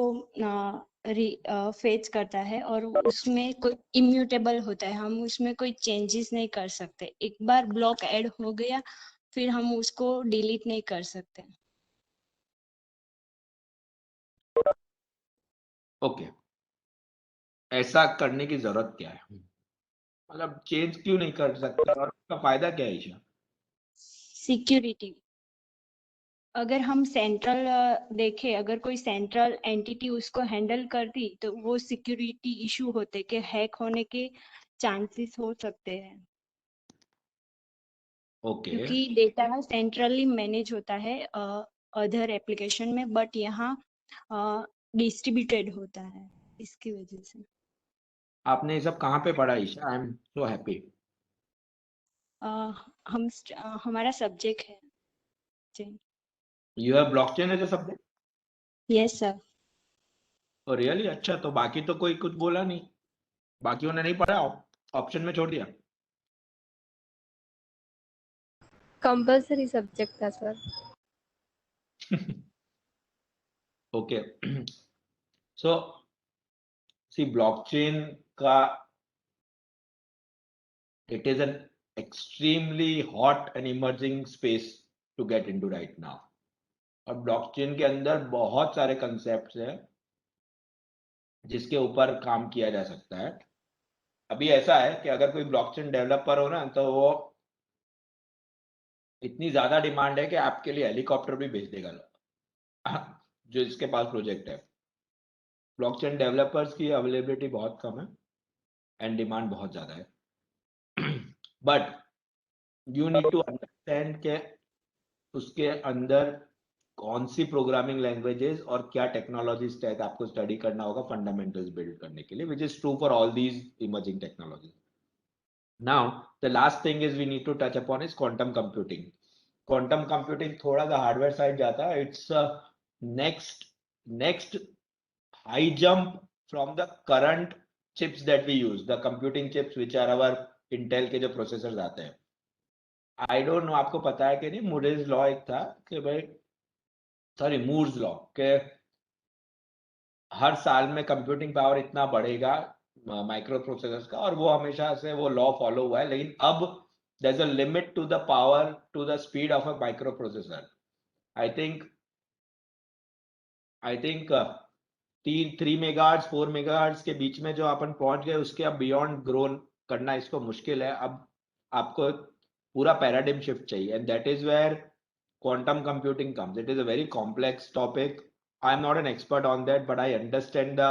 Speaker 13: फेच करता है और उसमें कोई इम्यूटेबल होता है, हम उसमें कोई चेंजेस नहीं कर सकते। एक बार ब्लॉक ऐड हो गया फिर हम उसको डिलीट नहीं कर सकते।
Speaker 2: ओके, ऐसा करने की जरूरत क्या है, मतलब चेंज क्यों नहीं कर सकते और उसका फायदा क्या है ईशा?
Speaker 13: सिक्योरिटी। अगर हम सेंट्रल देखें, अगर कोई सेंट्रल एंटिटी उसको हैंडल करती तो वो सिक्योरिटी इशू होते कि हैक होने के चांसेस हो सकते हैं।
Speaker 2: ओके,
Speaker 13: क्योंकि डेटा सेंट्रली मैनेज होता है अदर एप्लीकेशन में, बट यहाँ डिस्ट्रीब्यूटेड होता है, इसकी वजह से।
Speaker 2: आपने ये सब कहाँ पे पढ़ा Esha? I am so happy.
Speaker 13: हमारा सब्जेक्ट है जी।
Speaker 2: You have blockchain as a subject?
Speaker 13: Yes sir.
Speaker 2: Oh really? अच्छा, तो बाकी तो कोई कुछ बोला नहीं, बाकी उन्होंने नहीं पढ़ा, ऑप्शन में छोड़ दिया?
Speaker 6: कंपलसरी सब्जेक्ट था सर।
Speaker 2: ओके, सो सी ब्लॉकचेन का it is an extremely hot and emerging space to get into right now. और ब्लॉकचेन के अंदर बहुत सारे कंसेप्ट्स हैं जिसके ऊपर काम किया जा सकता है। अभी ऐसा है कि अगर कोई ब्लॉकचेन डेवलपर हो ना तो वो इतनी ज्यादा डिमांड है कि आपके लिए हेलीकॉप्टर भी भेज देगा जो इसके पास प्रोजेक्ट है। ब्लॉकचेन डेवलपर्स की अवेलेबिलिटी बहुत कम है एंड डिमांड बहुत ज्यादा है। But you need to understand के उसके अंदर कौन सी प्रोग्रामिंग लैंग्वेजेस और क्या टेक्नोलॉजी स्टैक आपको स्टडी करना होगा फंडामेंटल्स बिल्ड करने के लिए, which is true for all these emerging technologies. Now the last thing is we need to touch upon is quantum computing. Quantum computing थोड़ा सा हार्डवेयर साइड जाता है, it's next high jump from the current chips that we use, the computing chips which are our Intel के जो processors आते हैं। I don't know आपको पता है कि नहीं, मूर्स लॉ एक था कि भाई, सॉरी मूर्स लॉ, के हर साल में कंप्यूटिंग पावर इतना बढ़ेगा माइक्रो प्रोसेसर्स का, और वो हमेशा से वो लॉ फॉलो हुआ है। लेकिन अब there is a limit to the power, to the speed of a microprocessor. I think 3 megahertz 4 megahertz के बीच में जो अपन पहुंच गए, उसके अब बियॉन्ड ग्रो करना इसको मुश्किल है। अब आपको पूरा पैराडिम शिफ्ट चाहिए, and that is where quantum computing comes. It is a very complex topic. I am not an expert on that, but I understand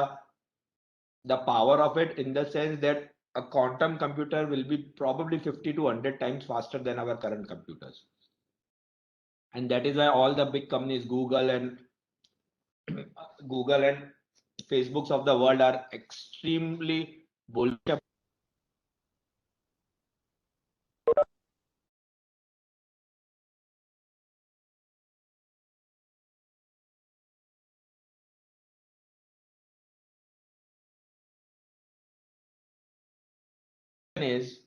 Speaker 2: the power of it, in the sense that a quantum computer will be probably 50 to 100 times faster than our current computers. And that is why all the big companies, Google and Facebooks of the world are extremely bullish is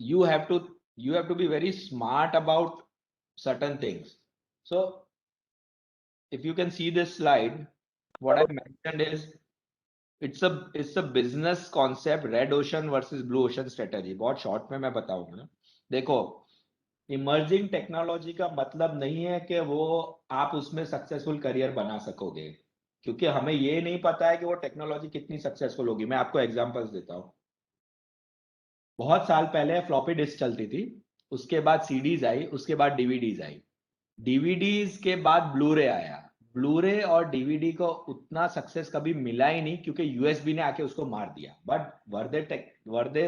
Speaker 2: you have to be very smart about certain things. So if you can see this slide, what I mentioned is it's a business concept, red ocean versus blue ocean strategy. बहुत short में मैं बताऊंगा। देखो, emerging technology का मतलब नहीं है कि वो आप उसमें सक्सेसफुल करियर बना सकोगे, क्योंकि हमें ये नहीं पता है कि वो टेक्नोलॉजी कितनी सक्सेसफुल होगी। मैं आपको एग्जांपल्स देता हूँ। बहुत साल पहले फ्लॉपी डिस्क चलती थी, उसके बाद सीडीज आई, उसके बाद डीवीडीज आई, डीवीडीज के बाद ब्लूरे आया, ब्लूरे और डीवीडी को उतना सक्सेस कभी मिला ही नहीं क्योंकि यूएसबी ने आके उसको मार दिया. But were they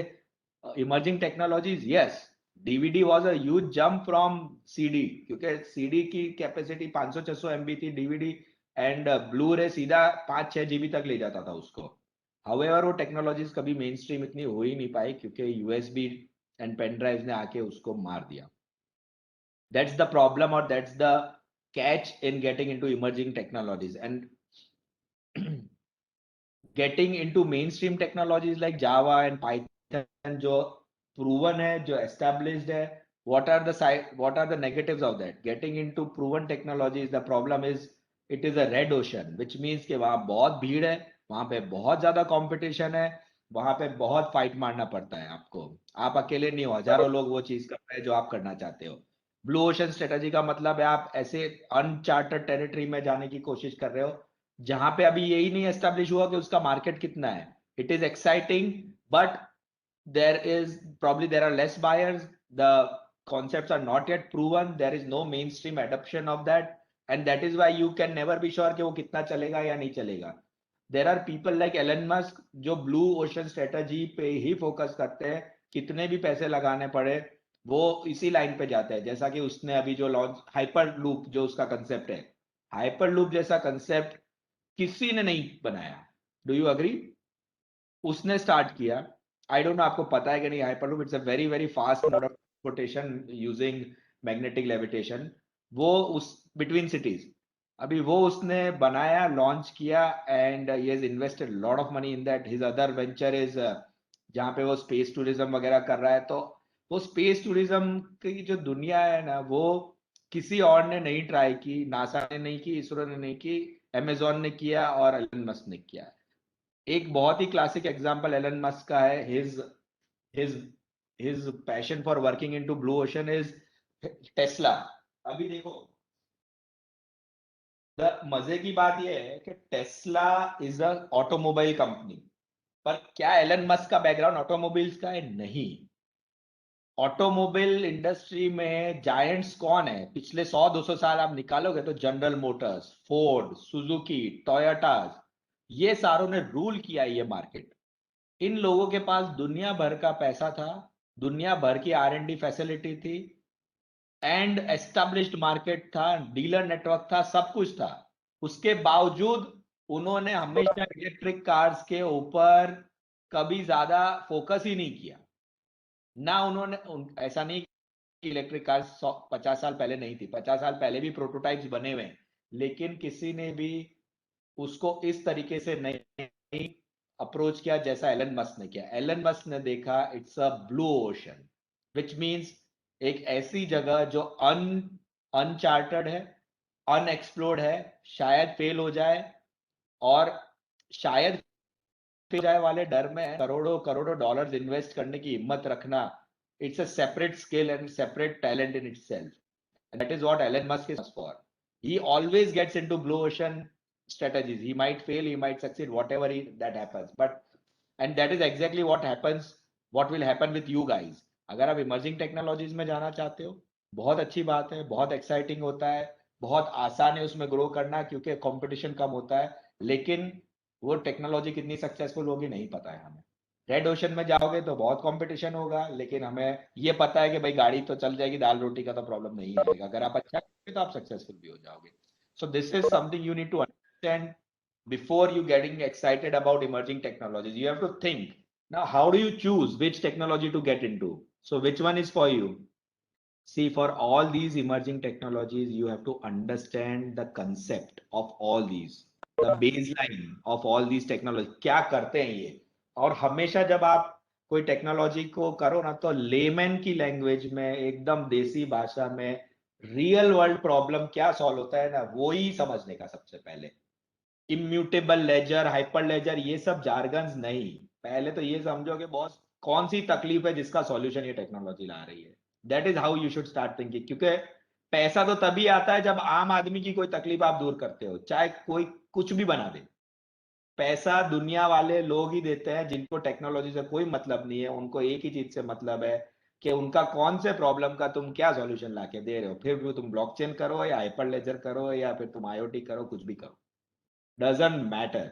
Speaker 2: emerging technologies? Yes. DVD was a huge jump from CD क्योंकि सीडी की कैपेसिटी 500-600 MB थी. डीवीडी एंड ब्लू-रे सीधा 5-6 GB तक ले जाता था उसको. हाउएवर वो टेक्नोलॉजीज कभी मेन स्ट्रीम इतनी हो ही नहीं पाई क्योंकि यूएसबी एंड पेन ड्राइव ने आके उसको मार दिया. That's the problem, or that's the catch in getting into emerging technologies. And getting into mainstream technologies like Java and Python, जो proven है, जो established है, what are the negatives of that? Getting into proven technologies, the problem is it is a red ocean, which means कि वहाँ बहुत भीड़ है, वहाँ पे बहुत ज्यादा competition है, वहाँ पे बहुत fight मारना पड़ता है आपको. आप अकेले नहीं हो, हजारों लोग वो चीज कर रहे हैं जो आप करना चाहते हो. ब्लू ओशन स्ट्रेटजी का मतलब है आप ऐसे अनचार्टर्ड टेरिटरी में जाने की कोशिश कर रहे हो जहां पे अभी यही नहीं एस्टेब्लिश हुआ कि उसका मार्केट कितना है. It is exciting but there are less buyers, the concepts are not yet proven, there is no mainstream adoption of that, and that is why you can never be sure कि वो कितना चलेगा या नहीं चलेगा. There are people like Elon Musk जो blue ocean strategy पे ही focus करते हैं, कितने भी पैसे लगाने पड़े वो इसी लाइन पे जाता है. जैसा कि उसने अभी जो लॉन्च हाइपर लूप जो उसका कंसेप्ट है, हाइपर लूप जैसा कंसेप्ट किसी ने नहीं बनाया. Do you agree? उसने स्टार्ट किया. आई डोंट नो आपको पता है कि नहीं. Hyper loop it's a very very fast mode of transportation using magnetic levitation. वो उस बिटवीन सिटीज अभी वो उसने बनाया, लॉन्च किया and he has invested lot of money in that. His other venture is जहाँ पे वो स्पेस टूरिज्म वगैरह कर रहा है. तो वो स्पेस टूरिज्म की जो दुनिया है ना, वो किसी और ने नहीं ट्राई की. नासा ने नहीं की, इसरो ने नहीं की, अमेजोन ने किया और एलन मस्क ने किया. एक बहुत ही क्लासिक एग्जांपल एलन मस्क का है. His passion for working into blue ocean is Tesla. अभी देखो मजे की बात यह है कि Tesla is a automobile company, पर क्या एलन मस्क का बैकग्राउंड ऑटोमोबाइल्स का है? नहीं. ऑटोमोबाइल इंडस्ट्री में जायंट्स कौन है? पिछले 100-200 साल आप निकालोगे तो जनरल मोटर्स, फोर्ड, सुजुकी, टोयोटास, ये सारों ने रूल किया ये मार्केट. इन लोगों के पास दुनिया भर का पैसा था, दुनिया भर की R&D फैसिलिटी थी एंड एस्टेब्लिश्ड मार्केट था, डीलर नेटवर्क था, सब कुछ था. उसके बावजूद उन्होंने हमेशा इलेक्ट्रिक कार्स के ऊपर कभी ज्यादा फोकस ही नहीं किया ना. उन्होंने ऐसा नहीं कि इलेक्ट्रिक कार 50 साल पहले नहीं थी, 50 साल पहले भी प्रोटोटाइप्स बने हुए हैं, लेकिन किसी ने भी उसको इस तरीके से नहीं अप्रोच किया जैसा एलन मस्क ने किया. एलन मस्क ने देखा it's a blue ocean, which means एक ऐसी जगह जो अनचार्टर्ड है, अनएक्सप्लोर्ड है, शायद फेल हो जाए और शायद फेल जाए वाले डर में करोड़ों करोड़ों डॉलर्स इन्वेस्ट करने की हिम्मत रखना. It's a separate skill and separate talent in itself, and that is what Elon Musk is for. He always gets into blue ocean strategies. He might fail, he might succeed, whatever that happens. And that is exactly what will happen with you guys. अगर आप emerging technologies में जाना चाहते हो, बहुत अच्छी बात है, बहुत एक्साइटिंग होता है, बहुत आसान है उसमें ग्रो करना क्योंकि कंपटीशन कम होता है. लेकिन वो टेक्नोलॉजी कितनी सक्सेसफुल होगी नहीं पता है हमें. रेड ओशन में जाओगे तो बहुत कंपटीशन होगा, लेकिन हमें ये पता है कि भाई गाड़ी तो चल जाएगी, दाल रोटी का तो प्रॉब्लम नहीं आएगा. अगर आप अच्छा करोगे तो आप सक्सेसफुल भी हो जाओगे. So this is something you need to understand before you getting excited about emerging technologies. You have to think now how do you choose which technology to get into. So which one is for you? See, for all these emerging technologies, you have to understand the concept of all these, the baseline of all these technologies. क्या करते हैं ये? और हमेशा जब आप कोई technology को करो ना, तो लेमैन की लैंग्वेज में, एकदम देसी भाषा में, रियल वर्ल्ड प्रॉब्लम क्या सॉल्व होता है ना, वो ही समझने का सबसे पहले. इम्यूटेबल लेजर, हाइपर लेजर, ये सब जार्गन्स नहीं. पहले तो ये समझो कि बॉस कौन सी तकलीफ है जिसका सॉल्यूशन ये टेक्नोलॉजी ला रही है. That is how you should start thinking. क्योंकि पैसा तो तभी आता है जब आम आदमी की कोई तकलीफ आप दूर करते हो, चाहे कोई कुछ भी बना दे. पैसा दुनिया वाले लोग ही देते हैं जिनको टेक्नोलॉजी से कोई मतलब नहीं है. उनको एक ही चीज से मतलब है कि उनका कौन से प्रॉब्लम का तुम क्या सॉल्यूशन लाके दे रहे हो, फिर भी तुम ब्लॉकचेन करो या हाइपरलेजर करो या फिर तुम IoT करो, कुछ भी करो, doesn't matter.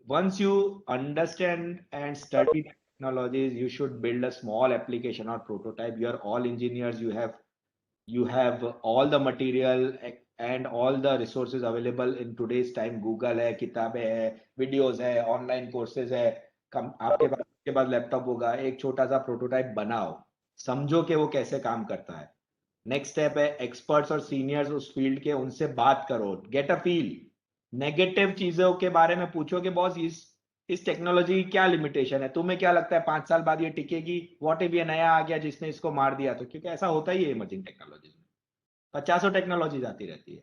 Speaker 2: Once you understand and study technologies, you should build a small application or prototype. You are all engineers, you have all the material and all the resources available in today's time. Google है, किताबें है, videos है, online courses है, आपके पास laptop होगा, एक छोटा सा प्रोटोटाइप बनाओ, समझो कि वो कैसे काम करता है। नेक्स्ट स्टेप है एक्सपर्ट्स और सीनियर्स उस फील्ड के, उनसे बात करो, गेट अ फील। नेगेटिव चीजों के बारे में पूछो कि बॉस इस टेक्नोलॉजी की क्या लिमिटेशन है, तुम्हें क्या लगता है 5 साल बाद ये टिकेगी, व्हाट इफ ये नया आ गया जिसने इसको मार दिया, तो क्योंकि ऐसा होता ही है इमर्जिंग टेक्नोलॉजीज में, 50 टेक्नोलॉजीज आती रहती है,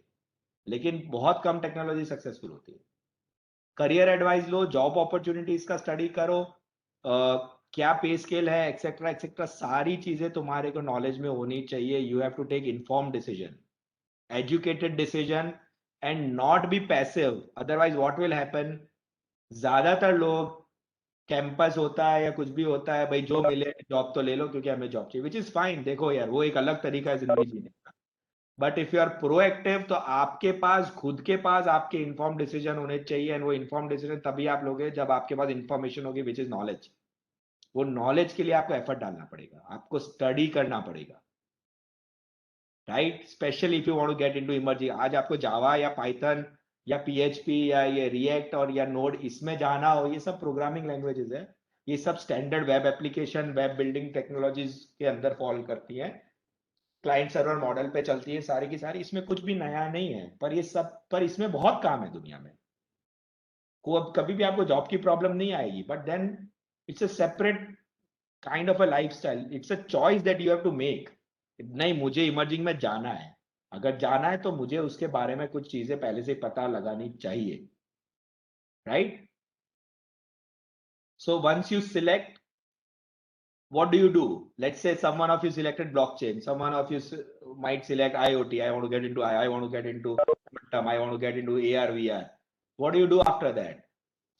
Speaker 2: लेकिन बहुत कम टेक्नोलॉजी सक्सेसफुल होती है। करियर एडवाइस लो, जॉब अपॉर्चुनिटीज का स्टडी करो, क्या पे स्केल है, एक्सेट्रा एक्सेट्रा, सारी चीजें तुम्हारे को नॉलेज में होनी चाहिए। You have to take informed decision, educated decision and not be passive, otherwise what will happen, ज्यादातर लोग कैंपस होता है या कुछ भी होता है, भाई जो मिले जॉब तो ले लो क्योंकि हमें जॉब चाहिए, विच इज फाइन। देखो यार, वो एक अलग तरीका है जिंदगी जीने का, but if you are proactive तो आपके पास खुद के पास आपके इन्फॉर्म डिसीजन होने चाहिए, एंड वो इन्फॉर्म डिसीजन तभी आप लोगे जब आपके पास इंफॉर्मेशन होगी, विच इज नॉलेज। वो नॉलेज के लिए आपको एफर्ट डालना पड़ेगा, आपको स्टडी करना पड़ेगा, right? Specially if you want to get into emerging, आज आपको जावा या पाइथन या PHP या ये रिएक्ट और या नोड इसमें जाना हो, ये सब प्रोग्रामिंग लैंग्वेजेस है, ये सब standard web application, web building technologies के अंदर फॉल करती है, क्लाइंट सर्वर मॉडल पे चलती है सारी की सारी, इसमें कुछ भी नया नहीं है, पर इसमें बहुत काम है दुनिया में। कभी भी आपको जॉब की प्रॉब्लम नहीं आएगी, but then it's a separate kind of a lifestyle, it's a choice that you have to make. नहीं, मुझे इमर्जिंग में जाना है, अगर जाना है तो मुझे उसके बारे में कुछ चीजें पहले से पता लगानी चाहिए, right? So once you select, what do you do? Let's say someone of you selected blockchain, someone of you might select IoT. I want to get into I want to get into quantum, I want to get into AR VR. What do you do after that?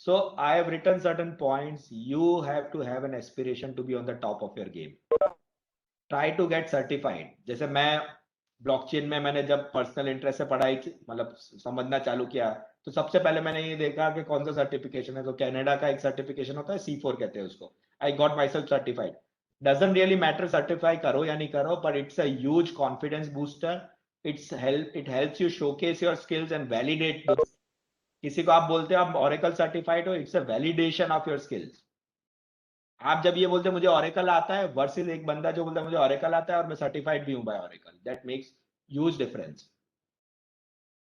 Speaker 2: So I have written certain points. You have to have an aspiration to be on the top of your game. Try to get certified. जैसे मैं blockchain में मैंने जब personal interest से पढ़ाई मतलब समझना चालू किया, तो सबसे पहले मैंने ये देखा कि कौन सा सर्टिफिकेशन है, तो कनाडा का एक सर्टिफिकेशन होता है, C4 कहते हैं उसको। I got myself certified. Doesn't really matter certify करो या नहीं करो, but it's a huge confidence booster. It helps you showcase your skills and validate those. किसी को आप बोलते हो आप Oracle certified हो, it's a validation of your skills. आप जब ये बोलते हैं मुझे Oracle आता है वर्सेस एक बंदा जो बोलता है मुझे Oracle आता है और मैं सर्टिफाइड भी हूं bye Oracle, that makes huge difference.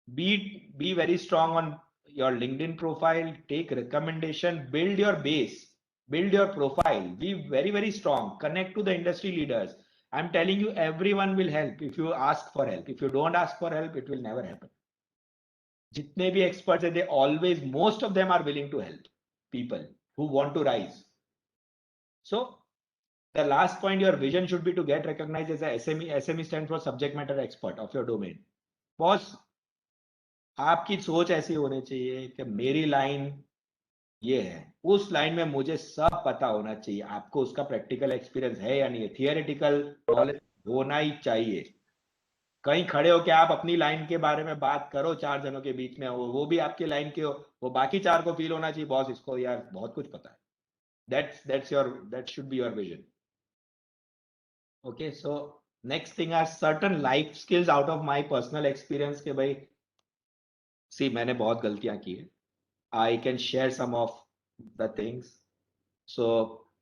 Speaker 2: Be very strong on your LinkedIn profile, take recommendation, build your base, build your profile, be very, very strong, connect to the industry leaders. I'm telling you, everyone will help if you ask for help. If you don't ask for help, it will never happen. Jitne bhi experts hai, they always, most of them are willing to help people who want to rise. So the last point, your vision should be to get recognized as a SME. SME stands for subject matter expert of your domain. Boss, आपकी सोच ऐसी होनी चाहिए कि मेरी line ये है, उस लाइन में मुझे सब पता होना चाहिए। आपको उसका प्रैक्टिकल एक्सपीरियंस है या नहीं है, थियोरेटिकल नॉलेज होना ही चाहिए। कहीं खड़े हो के आप अपनी लाइन के बारे में बात करो 4 जनों के बीच में, वो भी आपकी लाइन के हो, वो बाकी 4 को फील होना चाहिए, बॉस इसको यार बहुत कुछ पता है। that should be your vision. Okay, so next thing are certain life skills out of my personal experience के भाई see मैंने बहुत गलतियां की है, I can share some of the things, so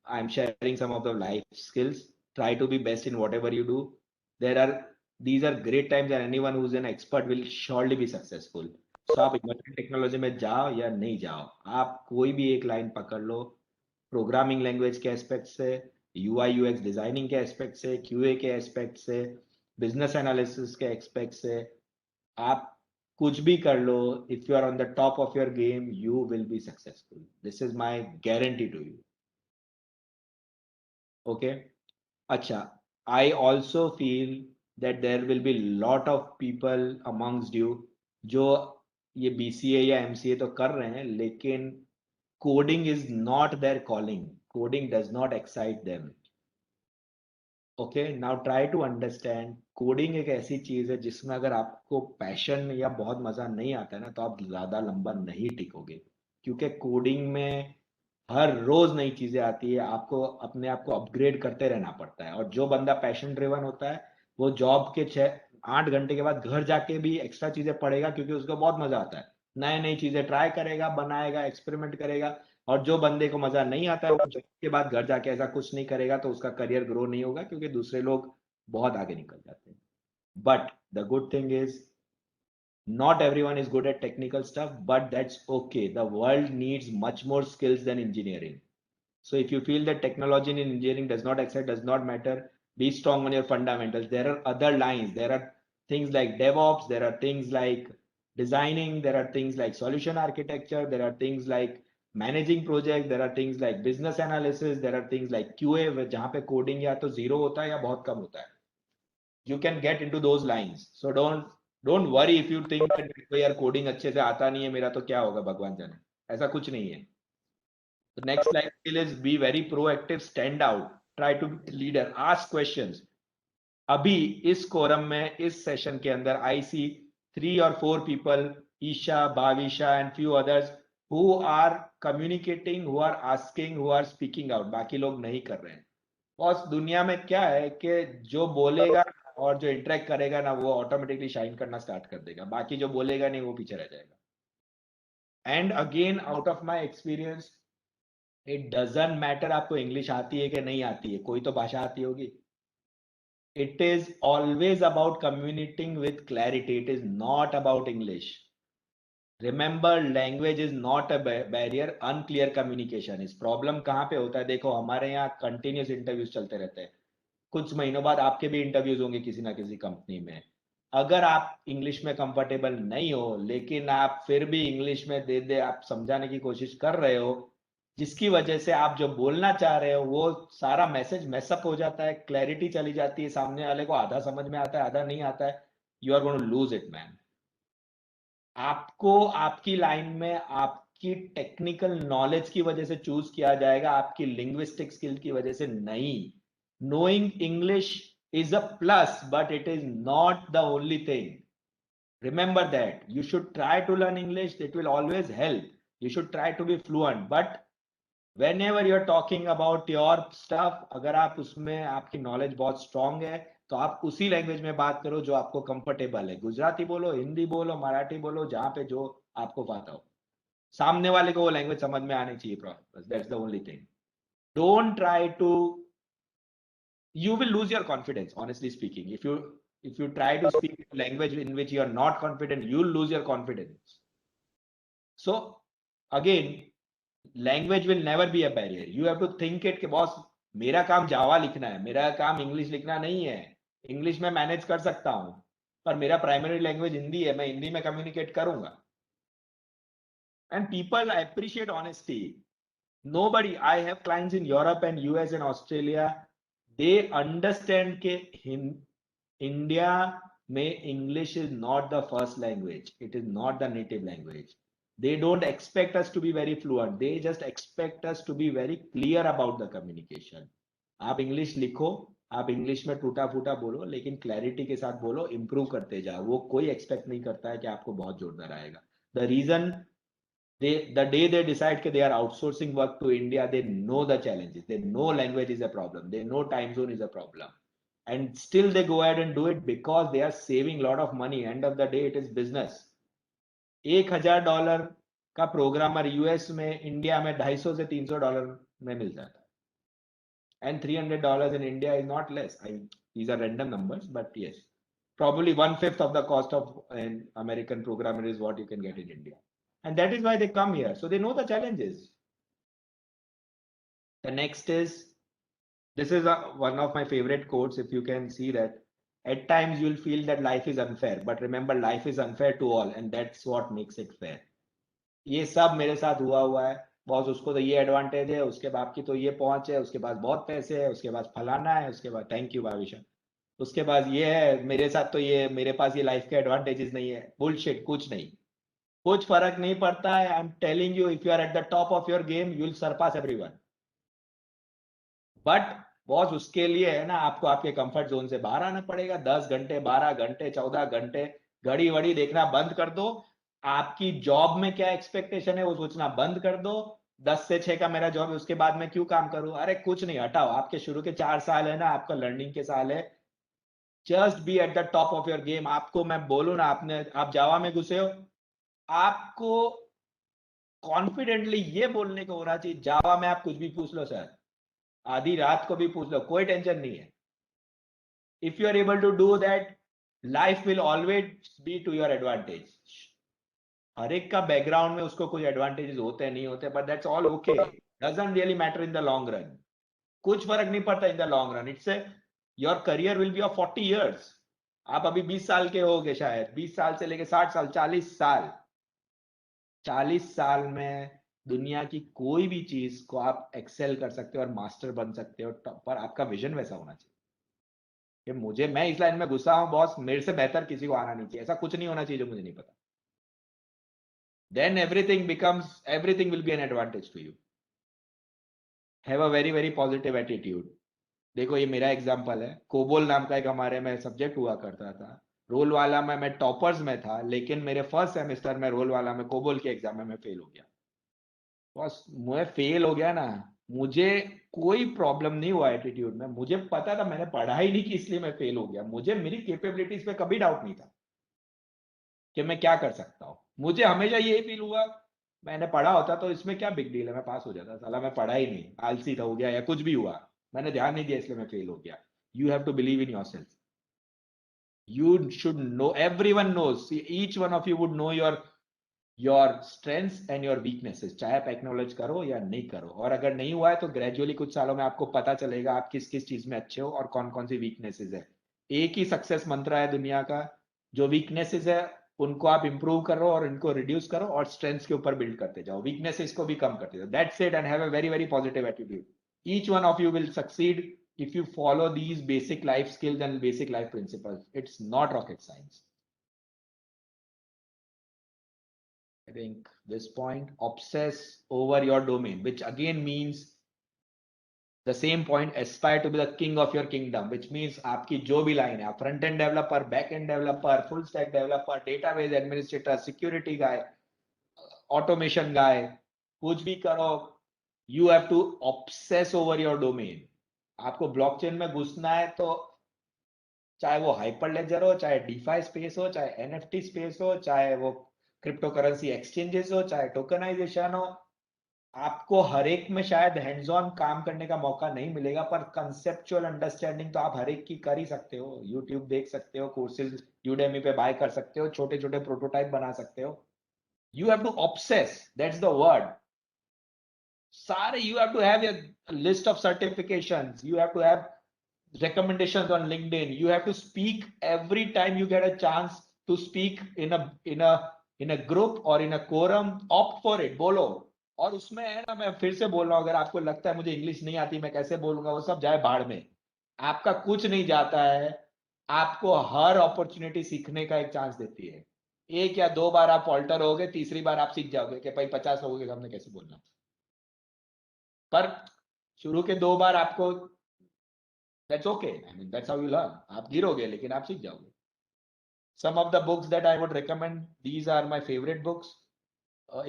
Speaker 2: I'm sharing some of the life skills. Try to be best in whatever you do. These are great times and anyone who's an expert will surely be successful. So आप emerging technology में जाओ या नहीं जाओ, आप कोई भी एक लाइन पकड़ लो, प्रोग्रामिंग लैंग्वेज के एस्पेक्ट से, UI UX डिजाइनिंग के एस्पेक्ट से, QA के एस्पेक्ट से, बिजनेस एनालिसिस के एस्पेक्ट से, आप कुछ भी कर लो, if you are on the top of your game, you will be successful. This is my guarantee to you. Okay? अच्छा, I also feel that there will be lot of people amongst you जो ये BCA या MCA तो कर रहे हैं, लेकिन coding is not their calling. Coding does not excite them. Okay, now try to understand, coding एक ऐसी चीज है जिसमें अगर आपको पैशन या बहुत मजा नहीं आता है ना, तो आप ज्यादा लंबा नहीं टिकोगे, क्योंकि कोडिंग में हर रोज नई चीजें आती है, आपको अपने आप को अपग्रेड करते रहना पड़ता है। और जो बंदा पैशन ड्रिवन होता है वो जॉब के 6-8 घंटे के बाद घर जाके भी एक्स्ट्रा चीजें पढ़ेगा, क्योंकि उसको बहुत मजा आता है, नए नई चीजें ट्राई करेगा, बनाएगा, एक्सपेरिमेंट करेगा। और जो बंदे को मजा नहीं आता है वो जॉब के बाद घर जाके ऐसा कुछ नहीं करेगा, तो उसका करियर ग्रो नहीं होगा, क्योंकि दूसरे लोग बहुत आगे निकल जाते हैं। But the good thing is not everyone is good at technical stuff, but that's okay. The world needs much more skills than engineering. So if you feel that technology and engineering does not excite, does not matter, be strong on your fundamentals. There are other lines. There are things like DevOps. There are things like designing. There are things like solution architecture. There are things like managing projects. There are things like business analysis. There are things like QA, जहाँ पे coding या तो zero होता है या बहुत कम होता है. You can get into those lines. So don't worry if you think that यार कोडिंग अच्छे से आता नहीं है मेरा तो क्या होगा, भगवान जाने, ऐसा कुछ नहीं है। The next life skill is be very proactive, stand out, try to be leader, ask questions. अभी इस कोरम में इस सेशन के अंदर I see 3 or 4 people, Isha, Bhavisha and few others who are communicating, who are asking, who are speaking out. बाकी लोग नहीं कर रहे हैं। और दुनिया में क्या है कि जो बोलेगा और जो इंटरेक्ट करेगा ना, वो ऑटोमेटिकली शाइन करना स्टार्ट कर देगा, बाकी जो बोलेगा नहीं वो पीछे रह जाएगा। And again out of my experience, it doesn't matter आपको इंग्लिश आती है कि नहीं आती है, कोई तो भाषा आती होगी। It is always about communicating with clarity, it is not about English. Remember, language is not a barrier, unclear communication is. Problem कहाँ पे होता है, देखो हमारे यहाँ कंटिन्यूस इंटरव्यूज चलते रहते हैं, कुछ महीनों बाद आपके भी इंटरव्यूज होंगे किसी ना किसी कंपनी में। अगर आप इंग्लिश में कंफर्टेबल नहीं हो, लेकिन आप फिर भी इंग्लिश में दे आप समझाने की कोशिश कर रहे हो, जिसकी वजह से आप जो बोलना चाह रहे हो वो सारा मैसेज मैसअप हो जाता है, क्लैरिटी चली जाती है, सामने वाले को आधा समझ में आता है, आधा नहीं आता है, you are going to lose it man. आपको आपकी लाइन में आपकी टेक्निकल नॉलेज की वजह से चूज किया जाएगा, आपकी लिंग्विस्टिक स्किल की वजह से नहीं। Knowing English is a plus, but it is not the only thing. Remember that. You should try to learn English. It will always help. You should try to be fluent. But whenever you're talking about your stuff, अगर आप उसमें आपकी knowledge बहुत strong है, तो आप उसी language में बात करो जो आपको कंफर्टेबल है। गुजराती बोलो, हिंदी बोलो, मराठी बोलो, जहाँ पे जो आपको पता हो, सामने वाले को वो लैंग्वेज समझ में आनी चाहिए। That's the only thing. Don't try to, you will lose your confidence, honestly speaking. If you try to speak a language in which you are not confident, you'll lose your confidence. So again, language will never be a barrier. You have to think it कि boss मेरा काम जावा लिखना है, मेरा काम English लिखना नहीं है। इंग्लिश में मैनेज कर सकता हूं, पर मेरा प्राइमरी लैंग्वेज हिंदी है, मैं हिंदी में कम्युनिकेट करूंगा। And people appreciate honesty. Nobody, I have clients in Europe and US and Australia, they understand कि इंडिया में English is not the first language, it is not the native language. They don't expect us to be very fluent, they just expect us to be very clear about the communication. आप English लिखो, आप English में टूटा फूटा बोलो, लेकिन clarity के साथ बोलो, इंप्रूव करते जाओ। वो कोई एक्सपेक्ट नहीं करता है कि आपको बहुत जोरदार आएगा। The reason the day they decide that they are outsourcing work to India, they know the challenges, they know language is a problem, they know time zone is a problem, and still they go ahead and do it because they are saving a lot of money. End of the day, it is business. $1,000 का programmer US में, India में $250 से $300 में मिल जाता है, and $300 in India is not less. These are random numbers, but yes, probably 1/5 of the cost of an American programmer is what you can get in India. And that is why they come here. So they know the challenges. The next is, this is one of my favorite quotes. If you can see that, at times you'll feel that life is unfair, but remember, life is unfair to all, and that's what makes it fair. ये सब मेरे साथ हुआ है boss, उसको तो ये advantage है, उसके बाप की तो ये पहुंच है, उसके पास बहुत पैसे है, उसके पास फलाना है, उसके बाद थैंक यू भाविशा, उसके पास ये है, मेरे साथ तो ये, मेरे पास ये लाइफ के एडवांटेजेस नहीं है। बुलशिट, कुछ नहीं, कुछ फर्क नहीं पड़ता है। I am telling you, if you are at the top of your game, you will surpass everyone. But boss उसके लिए है ना आपको आपके कंफर्ट जोन से बाहर आना पड़ेगा। 10 घंटे 12 घंटे 14 घंटे घड़ी वड़ी देखना बंद कर दो। आपकी जॉब में क्या एक्सपेक्टेशन है वो सोचना बंद कर दो। 10 से 6 का मेरा जॉब है, उसके बाद मैं क्यों काम करूं? अरे कुछ नहीं, हटाओ। आपके शुरू के 4 साल है ना, आपका लर्निंग के साल है। Just be eight the top of your game. आपको मैं बोलूं ना, आप जावा में घुसे हो, आपको कॉन्फिडेंटली ये बोलने को होना चाहिए जावा में आप कुछ भी पूछ लो सर, आधी रात को भी पूछ लो, कोई टेंशन नहीं है। If you are able to do that, life will always be to your advantage. हर एक का बैकग्राउंड में उसको कुछ एडवांटेजेस होते नहीं होते, but that's all okay, doesn't really matter in the long run. कुछ फर्क नहीं पड़ता in the long run. It's your career will be of 40 years। आप अभी 20 साल के होगे शायद, 20 साल से लेके 60 साल, 40 साल, 40 साल में दुनिया की कोई भी चीज को आप एक्सेल कर सकते हो और मास्टर बन सकते हो, पर आपका विजन वैसा होना चाहिए कि मैं इस लाइन में घुसा हूं बॉस, मेरे से बेहतर किसी को आना नहीं चाहिए। ऐसा कुछ नहीं होना चाहिए जो मुझे नहीं पता। then everything will be an advantage to you. Have a very very positive attitude. देखो ये मेरा एग्जांपल है, कोबोल नाम का एक हमारे में सब्जेक्ट हुआ करता था, रोल वाला में मैं टॉपर्स में था, लेकिन मेरे फर्स्ट सेमेस्टर में रोल वाला में कोबोल के एग्जाम में मैं फेल हो गया। बस मैं फेल हो गया ना, मुझे कोई प्रॉब्लम नहीं हुआ एटीट्यूड में। मुझे पता था मैंने पढ़ाई नहीं की इसलिए मैं फेल हो गया। मुझे मेरी कैपेबिलिटीज पे कभी डाउट नहीं था कि मैं क्या कर सकता हूँ। मुझे हमेशा यही फील हुआ मैंने पढ़ा होता तो इसमें क्या बिग डील है, मैं पास हो जाता। साला मैं पढ़ा ही नहीं, आलसी था हो गया या कुछ भी हुआ, मैंने ध्यान नहीं दिया इसलिए मैं फेल हो गया। You have to believe in yourself. You should know, everyone knows, each one of you would know your strengths and your weaknesses, चाहे आप एक्नॉलेज करो या नहीं करो। और अगर नहीं हुआ है तो ग्रेजुअली कुछ सालों में आपको पता चलेगा आप किस किस चीज में अच्छे हो और कौन कौन सी वीकनेसेस है। एक ही सक्सेस मंत्र है दुनिया का, जो वीकनेसेस है उनको आप इंप्रूव करो और इनको रिड्यूस करो और स्ट्रेंथ्स के ऊपर बिल्ड करते जाओ, वीकनेसेस को भी कम करते जाओ। That's it, and have a very very positive attitude. Each one of you will succeed if you follow these basic life skills and basic life principles. It's not rocket science. I think this point, obsess over your domain, which again means the same point, aspire to be the king of your kingdom, which means आपकी जो भी line है, आप front end developer, back end developer, full stack developer, database administrator, security guy, automation guy, कुछ भी करो, you have to obsess over your domain. आपको blockchain में घुसना है तो चाहे वो हाइपरलेजर हो, चाहे डीफाई स्पेस हो, चाहे एनएफटी स्पेस हो, चाहे वो क्रिप्टो करेंसी एक्सचेंजेस हो, चाहे टोकनाइजेशन हो, आपको हर एक में शायद हैंड्स ऑन काम करने का मौका नहीं मिलेगा, पर कंसेप्चुअल अंडरस्टैंडिंग तो आप हर एक की कर ही सकते हो। यूट्यूब देख सकते हो, कोर्सेज यूडेमी पे बाय कर सकते हो, छोटे छोटे प्रोटोटाइप बना सकते हो। You have to obsess, that's the word. सारे you have to have a list of certifications, you have to have recommendations on LinkedIn, you have to speak every time you get a chance to speak in a group or in a quorum, opt for it, बोलो। और उसमें है ना, मैं फिर से बोल रहा हूँ, अगर आपको लगता है मुझे इंग्लिश नहीं आती मैं कैसे बोलूंगा, वो सब जाए भाड़ में। आपका कुछ नहीं जाता है, आपको हर अपॉर्चुनिटी सीखने का एक चांस देती है। 1 या 2 बार आप ऑल्टर होगे, तीसरी बार आप सीख जाओगे कि भाई 50 लोगों के सामने कैसे बोलना। पर शुरू के 2 बार आपको, that's okay, I mean that's how you learn। आप गिरोगे लेकिन आप सीख जाओगे। Some of the books that I would recommend, these are my favorite books।